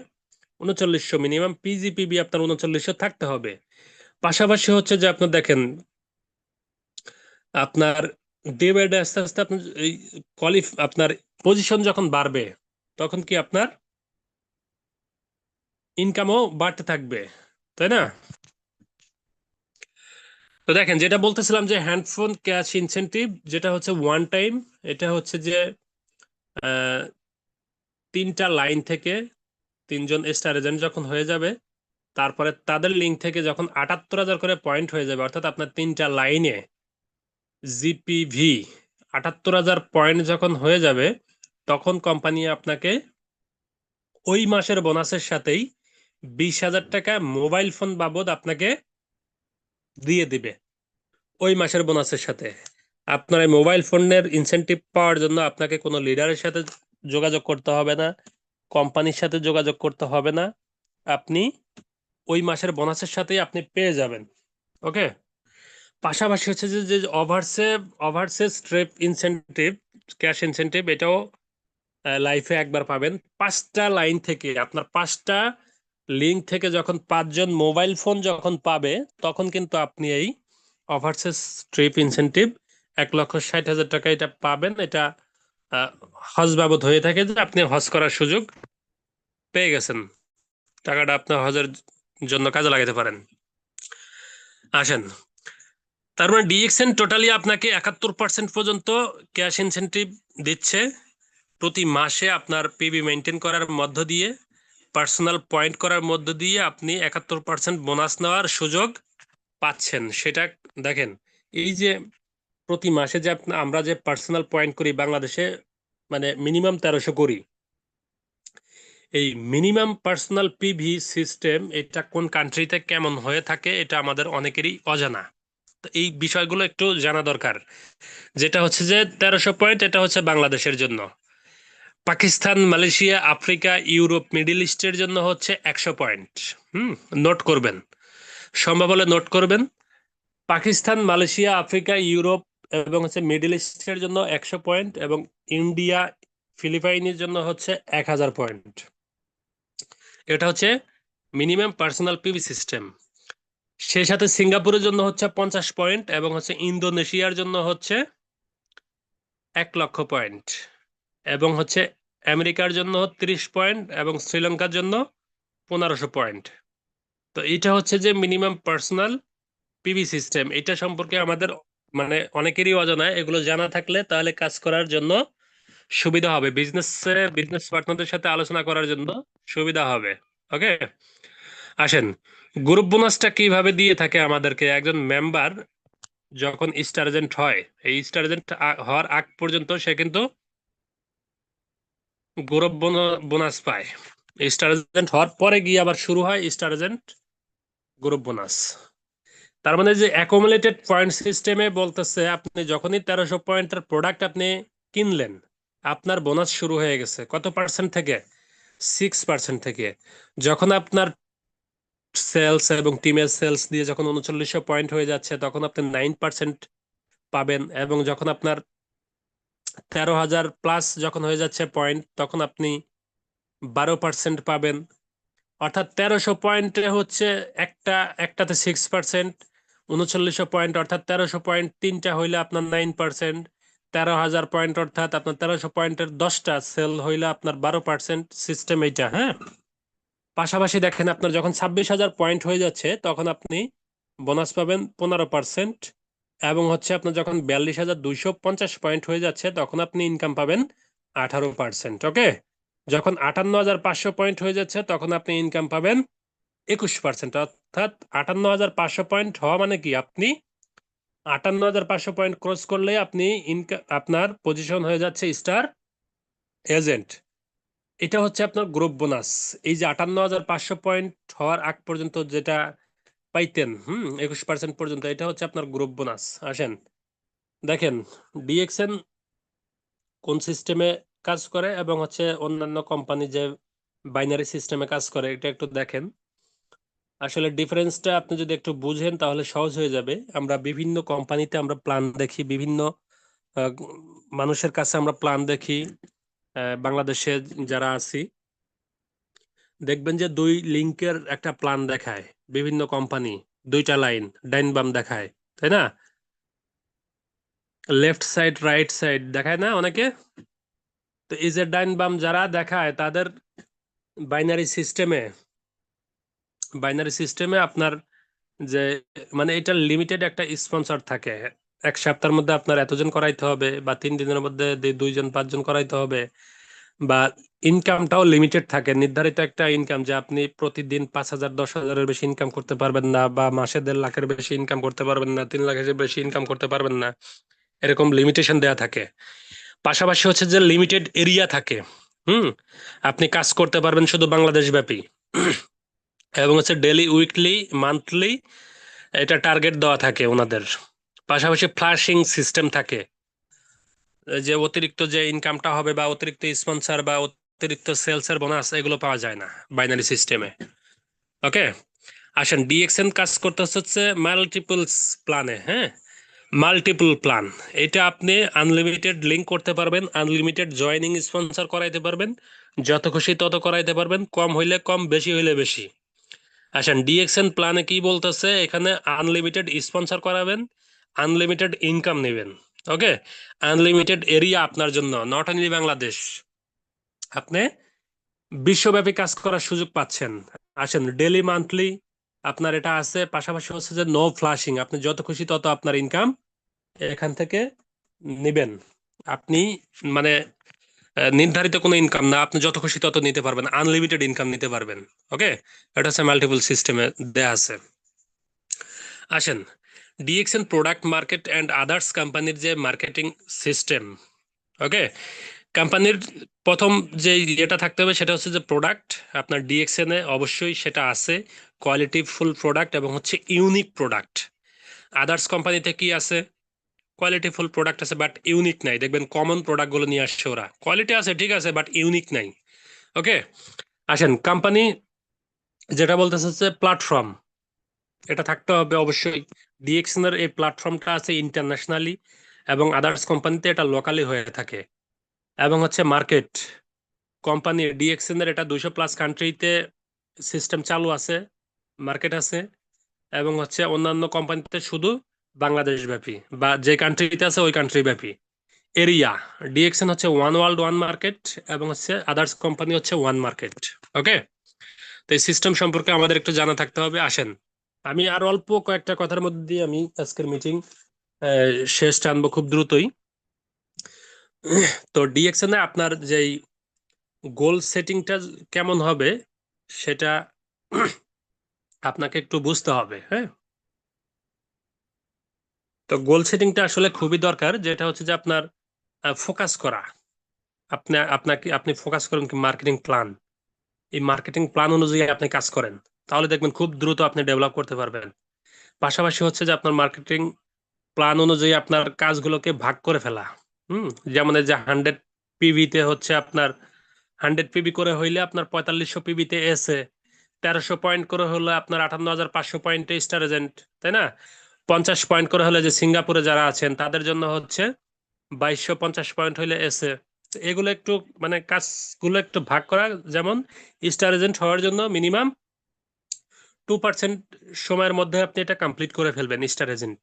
3900 মিনিমাম পিজিপিবি আপনার 3900 থাকতে হবে। পাশাপাশি হচ্ছে যে আপনার দেখেন, আপনার ডে বাই ডে আস্তে আস্তে আপনার এই আপনার পজিশন যখন বাড়বে, তখন কি আপনার ইনকামও বাড়তে থাকবে, তাই না? তো দেখেন, যেটা বলতেছিলাম যে হ্যান্ডফোন ক্যাশ ইনসেনটিভ, যেটা হচ্ছে ওয়ান টাইম, এটা হচ্ছে যে আহ, 3টা লাইন থেকে 3জন স্টার এজেন্ট যখন হয়ে যাবে, তারপরে তাদের লিঙ্ক থেকে যখন 78,000 করে পয়েন্ট হয়ে যাবে, অর্থাৎ আপনার 3টা লাইনে জিপিভি 78,000 পয়েন্ট যখন হয়ে যাবে, তখন কোম্পানি আপনাকে ওই মাসের বোনাসের সাথেই 20,000 টাকা মোবাইল ফোন বাবদ আপনাকে দিয়ে দিবে। ওই মাসের বোনাসের সাথে আপনার এই মোবাইল ফোনের ইনসেনটিভ পাওয়ার জন্য আপনাকে কোনো লিডারের সাথে যোগাযোগ করতে হবে না, কোম্পানির সাথে যোগাযোগ করতে হবে না, আপনি ওই মাসের বোনাসের সাথেই আপনি পেয়ে যাবেন। ওকে। পাশাপাশি হচ্ছে যে যে overseas trip incentive, cash incentive, এটাও লাইফে একবার পাবেন। 5টা লাইন থেকে আপনার 5টা লিঙ্ক থেকে যখন 5জন মোবাইল ফোন যখন পাবে, তখন কিন্তু আপনি এই ওভারসিজ ট্রিপ ইনসেনটিভ 1,60,000 টাকা এটা পাবেন। এটা হজ বাবদ হয়ে থাকে যে আপনি হজ করার সুযোগ পেয়ে গেছেন, টাকাটা আপনার হজের জন্য কাজে লাগাতে পারেন। আসেন, তার মানে ডিএক্সএন টোটালি আপনাকে 71% পর্যন্ত ক্যাশ ইনসেনটিভ দিচ্ছে প্রতি মাসে। আপনার পিবি মেনটেন করার মধ্য দিয়ে, পার্সোনাল পয়েন্ট করার মধ্য দিয়ে আপনি 71% বোনাস নেওয়ার সুযোগ পাচ্ছেন। সেটা দেখেন, এই যে প্রতি মাসে যে আমরা যে পার্সোনাল পয়েন্ট করি বাংলাদেশে, মানে মিনিমাম 1300 করি। এই মিনিমাম পার্সোনাল পিভি সিস্টেম এটা কোন কান্ট্রিতে কেমন হয়ে থাকে এটা আমাদের অনেকেরই অজানা। তো এই বিষয়গুলো একটু জানা দরকার। যেটা হচ্ছে যে 1300 পয়েন্ট, এটা হচ্ছে বাংলাদেশের জন্য। Pakistan, Malaysia, Africa, Europe, middle ইস্টের জন্য হচ্ছে 100 পয়েন্ট। নোট করবেন, সম্ভব হলে নোট করবেন। পাকিস্তান, মালয়েশিয়া, আফ্রিকা, ইউরোপ এবং হচ্ছে মিডল ইস্টের জন্য 100 পয়েন্ট, এবং ইন্ডিয়া, ফিলিপাইনের জন্য হচ্ছে 1000 পয়েন্ট। এটা হচ্ছে মিনিমাম পার্সোনাল পিভি সিস্টেম। সেই সাথে সিঙ্গাপুরের জন্য হচ্ছে 50 পয়েন্ট, এবং হচ্ছে ইন্দোনেশিয়ার জন্য হচ্ছে 1,00,000 পয়েন্ট, এবং হচ্ছে আমেরিকার জন্য 30 পয়েন্ট, এবং শ্রীলঙ্কার জন্য 1500 পয়েন্ট। তো এটা হচ্ছে যে মিনিমাম পার্সোনাল পিভি সিস্টেম। এটা সম্পর্কে আমাদের মানে অনেকেরই অজানা। এগুলো জানা থাকলে তাহলে কাজ করার জন্য সুবিধা হবে, বিজনেস পার্টনারদের সাথে আলোচনা করার জন্য সুবিধা হবে। ওকে। আসেন, গ্রুপ বোনাসটা কিভাবে দিয়ে থাকে আমাদেরকে। একজন মেম্বার যখন স্টার এজেন্ট হয়, এই স্টার এজেন্ট হওয়ার আগ পর্যন্ত সে কিন্তু গ্রুপ বোনাস পায়। স্টার এজেন্ট হওয়ার পরে গিয়ে আবার শুরু হয় স্টার এজেন্ট গ্রুপ বোনাস। তার মানে যে অ্যাকুমুলেটেড পয়েন্ট সিস্টেমে বলতেছে, আপনি যখনই 1300 পয়েন্টের প্রোডাক্ট আপনি কিনলেন, আপনার বোনাস শুরু হয়ে গেছে কত পার্সেন্ট থেকে? 6% থেকে। যখন আপনার সেলস এবং টিমের সেলস দিয়ে যখন 3900 পয়েন্ট হয়ে যাচ্ছে, তখন আপনি 9% পাবেন। এবং যখন আপনার 13,000 প্লাস যখন হয়ে যাচ্ছে পয়েন্ট, তখন আপনি 12% পাবেন। অর্থাৎ 1300 পয়েন্টে হচ্ছে একটাতে 6%, 3900 পয়েন্ট অর্থাৎ 1300 পয়েন্ট 3টা হইলে আপনার 9%, 13,000 পয়েন্ট অর্থাৎ আপনার 1300 পয়েন্টের 10টা সেল হইলে আপনার 12% সিস্টেম এইটা। হ্যাঁ, পাশাপাশি দেখেন, আপনার যখন 26,000 পয়েন্ট হয়ে যাচ্ছে, তখন আপনি বোনাস পাবেন 15%। এবং হচ্ছে আপনার যখন 42,250 পয়েন্ট হয়ে যাচ্ছে, তখন আপনি ইনকাম পাবেন 18%। ওকে। যখন 58,500 পয়েন্ট হয়ে যাচ্ছে, তখন আপনি ইনকাম পাবেন 21%। অর্থাৎ 58,500 পয়েন্ট হওয়া মানে কি, আপনি 58,500 পয়েন্ট ক্রস করলে আপনি আপনার পজিশন হয়ে যাচ্ছে স্টার এজেন্ট। এটা হচ্ছে আপনার গ্রুপ বোনাস। এই যে 58,500 পয়েন্ট হওয়ার আগ পর্যন্ত যেটা পাইতেন, 21% পর্যন্ত, এটা হচ্ছে আপনার গ্রুপ বোনাস। আসেন দেখেন, ডিএক্সএন কোন সিস্টেমে কাজ করে এবং হচ্ছে অন্যান্য কোম্পানি যে বাইনারি সিস্টেমে কাজ করে, এটা একটু দেখেন। আসলে ডিফারেন্সটা আপনি যদি একটু বুঝেন তাহলে সহজ হয়ে যাবে। আমরা বিভিন্ন কোম্পানিতে আমরা প্ল্যান দেখি, বিভিন্ন মানুষের কাছে আমরা প্ল্যান দেখি, বাংলাদেশে যারা আছি দেখবেন যে 2 লিঙ্কের একটা প্ল্যান দেখায় বিভিন্ন কোম্পানি, 2টা লাইন ডাইন বাম দেখায়, তাই না? লেফট সাইড রাইট সাইড দেখায় না অনেকে? তো এই যে ডাইন বাম যারা দেখায় তাদের বাইনারি সিস্টেমে আপনার যে মানে এটা লিমিটেড একটা স্পন্সর থাকে। 1 সপ্তাহের মধ্যে আপনার এতজন করাইতে হবে, বা 3 দিনের মধ্যে 2জন 5জন করাইতে হবে, বা ইনকামটাও লিমিটেড থাকে, নির্ধারিত একটা ইনকাম যে আপনি প্রতিদিন 5,000 10,000-এর বেশি ইনকাম করতে পারবেন না, বা মাসে 1.5 লাখের বেশি ইনকাম করতে পারবেন না, 3 লাখের বেশি ইনকাম করতে পারবেন না, এরকম লিমিটেশন দেয়া থাকে। পাশাপাশি হচ্ছে যে লিমিটেড এরিয়া থাকে। আপনি কাজ করতে পারবেন শুধু বাংলাদেশ ব্যাপী, এবং হচ্ছে ডেলি উইকলি মান্থলি এটা টার্গেট দেওয়া থাকে ওনাদের। পাশাপাশি ফ্লাশিং সিস্টেম থাকে, যে অতিরিক্ত যে ইনকামটা হবে বা অতিরিক্ত স্পন্সর বা অতিরিক্ত সেলস এর বোনাস এগুলো পাওয়া যায় না বাইনারি সিস্টেমে। ওকে, আসেন ডিএক্সএন কাজ করতে হচ্ছে মাল্টিপল প্ল্যানে। হ্যাঁ, মাল্টিপল প্ল্যান, এটা আপনি আনলিমিটেড লিঙ্ক করতে পারবেন, আনলিমিটেড জয়নিং স্পন্সর করাইতে পারবেন, যত খুশি তত করাইতে পারবেন, কম হইলে কম বেশি হইলে বেশি। আসেন ডিএক্সএন প্ল্যানে কি বলতেছে, এখানে আনলিমিটেড স্পন্সর করাবেন, আনলিমিটেড ইনকাম নেবেন। ওকে, আনলিমিটেড এরিয়া আপনার জন্য, নট অনলি বাংলাদেশ, আপনি বিশ্বব্যাপী কাজ করার সুযোগ পাচ্ছেন। আসেন ডেলি মান্থলি আপনার এটা আছে। পাশাপাশি হচ্ছে যে নো ফ্লাশিং, আপনি যত খুশি তত আপনার ইনকাম এখান থেকে নিবেন। আপনি মানে নির্ধারিত কোনো ইনকাম না, আপনি যত খুশি তত নিতে পারবেন, আনলিমিটেড ইনকাম নিতে পারবেন। ওকে, এটা হচ্ছে মাল্টিপল সিস্টেমে দেয়া আছে। আসেন DXN product market and others কোম্পানির যে মার্কেটিং সিস্টেম। ওকে, কোম্পানির প্রথম যে ইয়েটা থাকতে হবে সেটা হচ্ছে যে প্রোডাক্ট। আপনার ডিএক্সএন এ অবশ্যই সেটা আছে, কোয়ালিটি ফুল প্রোডাক্ট এবং হচ্ছে ইউনিক প্রোডাক্ট। আদার্স কোম্পানিতে কি আছে, কোয়ালিটি ফুল প্রোডাক্ট আছে বাট ইউনিক নাই, দেখবেন কমন প্রোডাক্টগুলো নিয়ে আসছে ওরা, কোয়ালিটি আছে ঠিক আছে বাট ইউনিক নাই। ওকে, আসেন কোম্পানি যেটা বলতেছে হচ্ছে প্ল্যাটফর্ম, এটা থাকতে হবে অবশ্যই। ডিএক্সএন এর এই প্ল্যাটফর্মটা আছে ইন্টারন্যাশনালি, এবং আদার্স কোম্পানিতে এটা লোকালি হয়ে থাকে। এবং হচ্ছে মার্কেট, কোম্পানি ডিএক্সএন এর এটা 200+ কান্ট্রিতে সিস্টেম চালু আছে, মার্কেট আছে। এবং হচ্ছে অন্যান্য কোম্পানিতে শুধু বাংলাদেশ ব্যাপী, বা যে কান্ট্রিতে আছে ওই কান্ট্রি ব্যাপী এরিয়া। ডিএক্সএন হচ্ছে ওয়ান ওয়ার্ল্ড ওয়ান মার্কেট, এবং হচ্ছে আদার্স কোম্পানি হচ্ছে ওয়ান মার্কেট। ওকে, তো এই সিস্টেম সম্পর্কে আমাদের একটু জানা থাকতে হবে। আসেন আমি আর অল্প কয়েকটা কথার মধ্যে দিয়ে আমি আজকের মিটিং শেষ টানবো খুব দ্রুতই। তো ডিএক্সএন এ আপনার যেই গোল সেটিংটা কেমন হবে সেটা আপনাকে একটু বুঝতে হবে। হ্যাঁ, তো গোল সেটিংটা আসলে খুবই দরকার, যেটা হচ্ছে যে আপনার ফোকাস করা। আপনি ফোকাস করেন কি মার্কেটিং প্ল্যান, এই মার্কেটিং প্ল্যান অনুযায়ী আপনি কাজ করেন, তাহলে দেখবেন খুব দ্রুত আপনি ডেভেলপ করতে পারবেন। পাশাপাশি হচ্ছে যে আপনার মার্কেটিং প্ল্যান অনুযায়ী আপনার কাজগুলোকে ভাগ করে ফেলা। যেমন এই যে 100 পিভিতে হচ্ছে আপনার 100 পিবি করে হইলে আপনার 4500 পিবিতে এসে, 1300 পয়েন্ট করে হলে আপনার 58,500 পয়েন্টে স্টার এজেন্ট, তাই না? 50 পয়েন্ট করে হলে যে সিঙ্গাপুরে যারা আছেন তাদের জন্য হচ্ছে 2250 পয়েন্ট হইলে এসে। এগুলো একটু মানে কাজগুলো একটু ভাগ করা, যেমন স্টার এজেন্ট হওয়ার জন্য মিনিমাম 2% সময়ের মধ্যে আপনি এটা কমপ্লিট করে ফেলবেন স্টার এজেন্ট।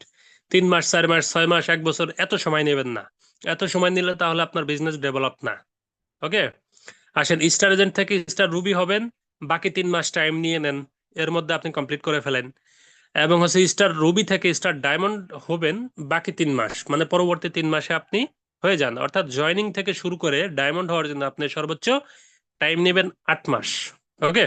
3 মাস 4 মাস 6 মাস 1 বছর এত সময় নেবেন না, এত সময় নিলে তাহলে আপনার বিজনেস ডেভেলপ না। ওকে, আসেন স্টার এজেন্ট থেকে স্টার রুবি হবেন, বাকি 3 মাস টাইম নিয়ে নেন, এর মধ্যে আপনি কমপ্লিট করে ফেলেন। এবং হচ্ছে স্টার রুবি থেকে স্টার ডায়মন্ড হবেন বাকি 3 মাস, মানে পরবর্তী 3 মাসে আপনি হয়ে যান। অর্থাৎ জয়নিং থেকে শুরু করে ডায়মন্ড হওয়ার জন্য আপনি সর্বোচ্চ টাইম নেবেন 8 মাস। ওকে,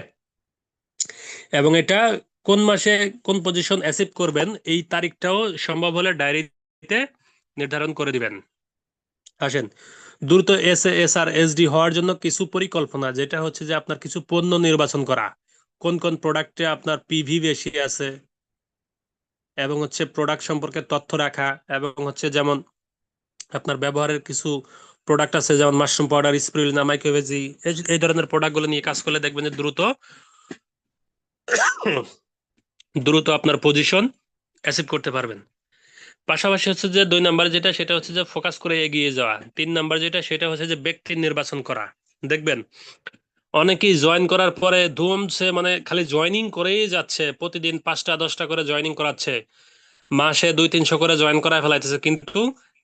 এবং এটা কোন মাসে কোন পজিশন অ্যাচিভ করবেন এই তারিখটাও সম্ভব হলে ডায়েরিতে নির্ধারণ করে দিবেন। আসেন দ্রুত এসআর/এসডি হওয়ার জন্য কিছু পরিকল্পনা, যেটা হচ্ছে যে আপনার কিছু পণ্য নির্বাচন করা, কোন কোন প্রোডাক্টে আপনার পিভি বেশি আছে, এবং হচ্ছে প্রোডাক্ট সম্পর্কে তথ্য রাখা, এবং হচ্ছে যেমন আপনার ব্যবহারের কিছু প্রোডাক্ট আছে যেমন মাশরুম পাউডার, স্পিরুলিনা, মাইক্রোভেজি, এই ধরনের প্রোডাক্টগুলো নিয়ে কাজ করলে দেখবেন যে দ্রুত আপনার পজিশন অ্যাচিভ করতে পারবেন। পাশাপাশি হচ্ছে যে 2 নাম্বার যেটা, সেটা হচ্ছে যে ফোকাস করে এগিয়ে যাওয়া। 3 নাম্বার যেটা, সেটা হচ্ছে যে ব্যক্তি নির্বাচন করা। দেখবেন অনেকেই জয়েন করার পরে ধুমছে, মানে খালি জয়েনিং করেই যাচ্ছে, প্রতিদিন 5টা 10টা করে জয়েনিং করাচ্ছে, মাসে 200-300 করে জয়েন করায় ফেলাইতেছে, কিন্তু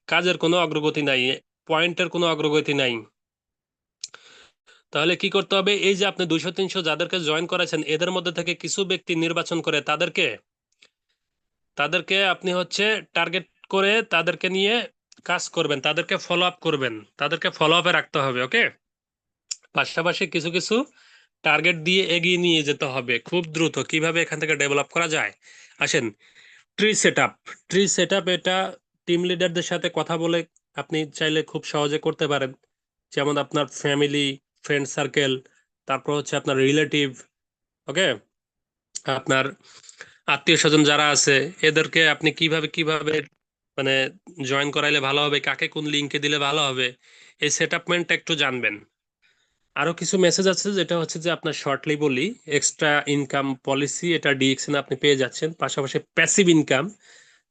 কাজের কোনো অগ্রগতি নাই, পয়েন্টের কোনো অগ্রগতি নাই। তাহলে কি করতে হবে? এই যে আপনি 200-300 যাদেরকে জয়েন করেছেন, এদের মধ্যে থেকে কিছু ব্যক্তি নির্বাচন করে তাদেরকে তাদেরকে আপনি হচ্ছে টার্গেট করে তাদেরকে নিয়ে কাজ করবেন, তাদেরকে ফলো আপ করবেন, তাদেরকে ফলো আপে রাখতে হবে। ওকে, পাশাপাশি কিছু কিছু টার্গেট দিয়ে এগিয়ে নিয়ে যেতে হবে খুব দ্রুত। কিভাবে এখান থেকে ডেভেলপ করা যায়, আসেন। Tree set up. Tree set up এটা টিম লিডারদের সাথে কথা বলে আপনি চাইলে খুব সহজে করতে পারেন। যেমন আপনার ফ্যামিলি, ফ্রেন্ড সার্কেল, তারপর হচ্ছে আপনার রিলেটিভ, ওকে, আপনার আত্মীয় স্বজন যারা আছে, এদেরকে আপনি কিভাবে কিভাবে মানে জয়েন করাইলে ভালো হবে, কাকে কোন লিঙ্কে দিলে ভালো হবে, এই সেট আপমেন্টটা একটু জানবেন। আরো কিছু মেসেজ আছে, যেটা হচ্ছে যে আপনার শর্টলি বলি, এক্সট্রা ইনকাম পলিসি, এটা ডিএক্সএন আপনি পেয়ে যাচ্ছেন। পাশাপাশি প্যাসিভ ইনকাম,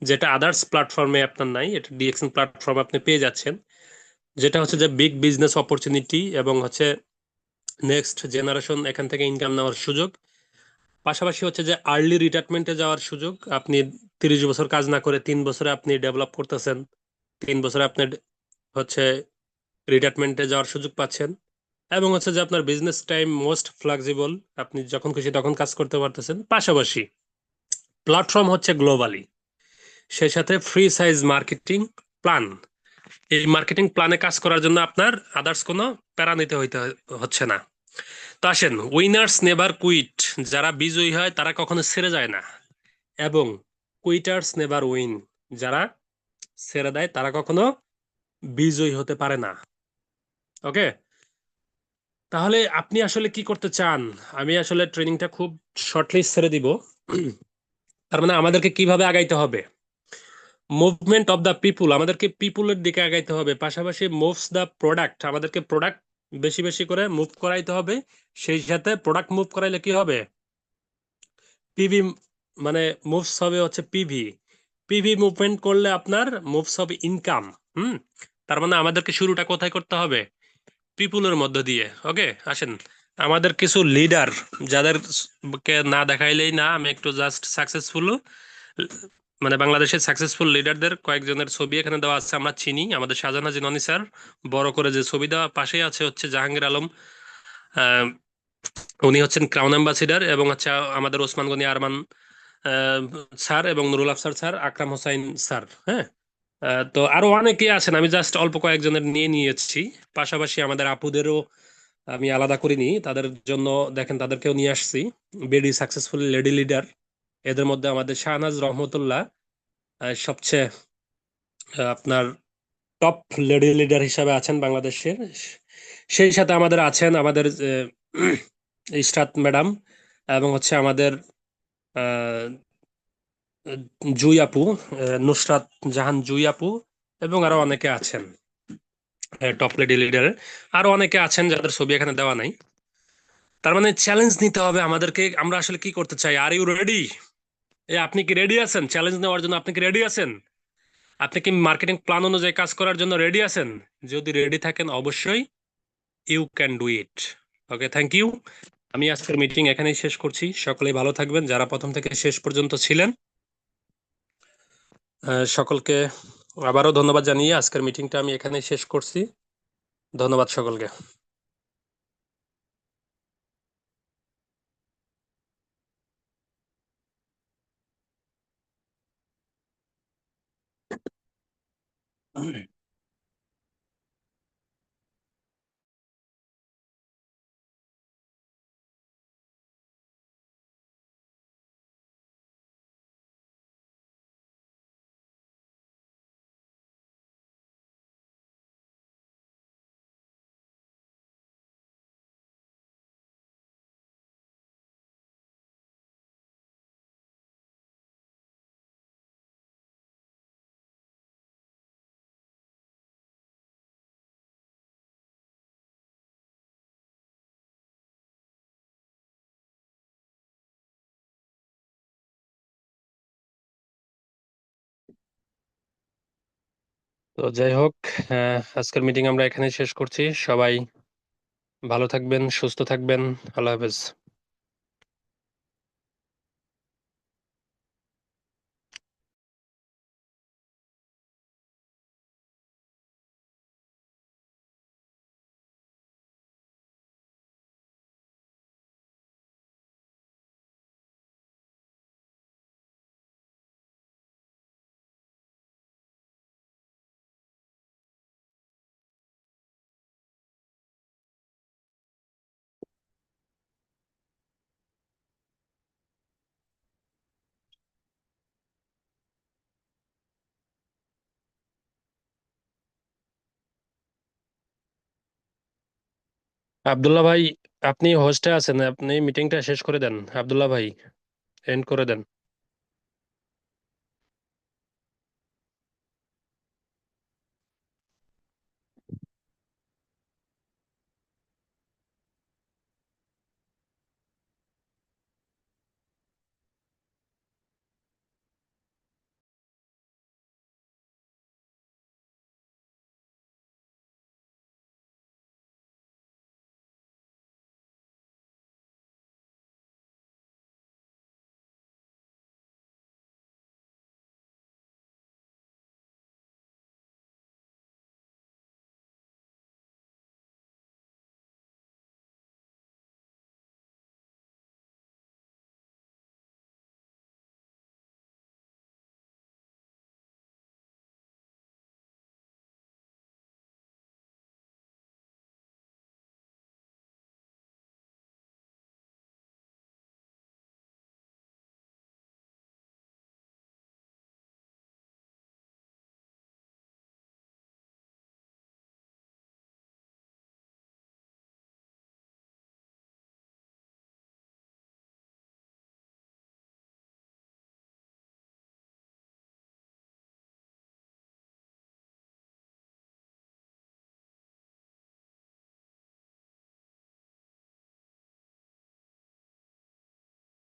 যেটা আদার্স প্ল্যাটফর্মে আপনার নাই, এটা ডিএক্সএন প্ল্যাটফর্মে আপনি পেয়ে যাচ্ছেন, যেটা হচ্ছে যে বিগ বিজনেস অপরচুনিটি এবং হচ্ছে নেক্সট জেনারেশন এখান থেকে ইনকাম নেওয়ার সুযোগ। পাশাপাশি হচ্ছে যে আর্লি রিটায়ারমেন্টে যাওয়ার সুযোগ। আপনি 30 বছর কাজ না করে 3 বছরে আপনি ডেভেলপ করতেছেন, 3 বছরে আপনি হচ্ছে রিটায়ারমেন্টে যাওয়ার সুযোগ পাচ্ছেন। এবং হচ্ছে যে আপনার বিজনেস টাইম মোস্ট ফ্লেক্সিবল, আপনি যখন খুশি তখন কাজ করতে পারতেছেন। পাশাপাশি প্ল্যাটফর্ম হচ্ছে গ্লোবালি, সেই সাথে ফ্রি সাইজ মার্কেটিং প্ল্যান। এই মার্কেটিং প্ল্যানে কাজ করার জন্য আপনার আদার্স কোনো প্যারা নিতে হচ্ছে না। তো আসেন, উইনার্স নেভার কুইট। যারা বিজয়ী হয় তারা কখনো ছেড়ে যায় না, এবং কুইটার্স নেভার উইন। যারা ছেড়ে দেয় তারা কখনো বিজয়ী হতে পারে না। ওকে, তাহলে আপনি আসলে কি করতে চান? আমি আসলে ট্রেনিংটা খুব শর্টলি ছেড়ে দিব। তার মানে আমাদেরকে কিভাবে আগাইতে হবে? মুভমেন্ট অফ দ্য পিপুল, আমাদেরকে পিপুলের দিকে আগাইতে হবে। পাশাপাশি মুভস দ্য প্রোডাক্ট, আমাদেরকে প্রোডাক্ট বেশি বেশি করে মুভ করাইতে হবে। সেই সাথে প্রোডাক্ট মুভ করাইলে কি হবে? পিভি, মানে মুভস হবে হচ্ছে পিভি। পিভি মুভমেন্ট করলে আপনার মুভস হবে ইনকাম। হুম, তার মানে আমাদেরকে শুরুটা কোথায় করতে হবে? পিপুলের মধ্য দিয়ে। ওকে, আসেন, আমাদের কিছু লিডার, যাদেরকে না দেখাইলেই না, আমি একটু জাস্ট সাকসেসফুল, মানে বাংলাদেশের সাকসেসফুল লিডারদের কয়েকজনের ছবি এখানে দেওয়া আছে। আমরা চিনি আমাদের শাহজাহান হাজি ননি স্যার, বড় করে যে ছবি দেওয়া, পাশেই আছে হচ্ছে জাহাঙ্গীর আলম, আহ, উনি হচ্ছেন ক্রাউন অ্যাম্বাসিডার, এবং হচ্ছে আমাদের ওসমান গনি আরমান আহ, স্যার, এবং নুরুল আফসার স্যার, আকরাম হোসাইন স্যার। হ্যাঁ, তো আরো অনেকে আছেন, আমি জাস্ট অল্প কয়েকজনের নিয়ে নিয়েছি। পাশাপাশি আমাদের আপুদেরও আমি আলাদা করিনি, তাদের জন্য দেখেন তাদেরকেও নিয়ে আসছি। বেডি সাকসেসফুল লেডি লিডার, এদের মধ্যে আমাদের শাহনাজ রহমতুল্লাহ সবচেয়ে আপনার টপ লেডি লিডার হিসাবে আছেন বাংলাদেশের। সেই সাথে আমাদের আছেন আমাদের ইশরাত ম্যাডাম, এবং হচ্ছে আমাদের আহ, জুই আপু, নুসরাত জাহান জুই আপু, এবং আরো অনেকে আছেন টপ লেডি লিডারে। আরো অনেকে আছেন যাদের ছবি এখানে দেওয়া নাই। তার মানে চ্যালেঞ্জ নিতে হবে আমাদেরকে। আমরা আসলে কি করতে চাই? Are you ready? আপনি কি রেডি আছেন চ্যালেঞ্জ নেওয়ার জন্য? আপনি কি রেডি আছেন? আপনি কি মার্কেটিং প্ল্যান অনুযায়ী কাজ করার জন্য রেডি আছেন? যদি রেডি থাকেন, অবশ্যই you can do it. Okay, thank you. আমি আজকের মিটিং এখানেই শেষ করছি। সকলেই ভালো থাকবেন, যারা প্রথম থেকে শেষ পর্যন্ত ছিলেন। সকলকে আবারও ধন্যবাদ জানিয়ে আজকের মিটিংটা আমি এখানেই শেষ করছি। ধন্যবাদ সকলকে। তো যাই হোক, আজকের মিটিং আমরা এখানে শেষ করছি। সবাই ভালো থাকবেন, সুস্থ থাকবেন। আল্লাহ হাফেজ। আব্দুল্লাহ ভাই, আপনি হোস্টে আছেন, আপনি মিটিংটা শেষ করে দেন। আব্দুল্লাহ ভাই, এন্ড করে দেন।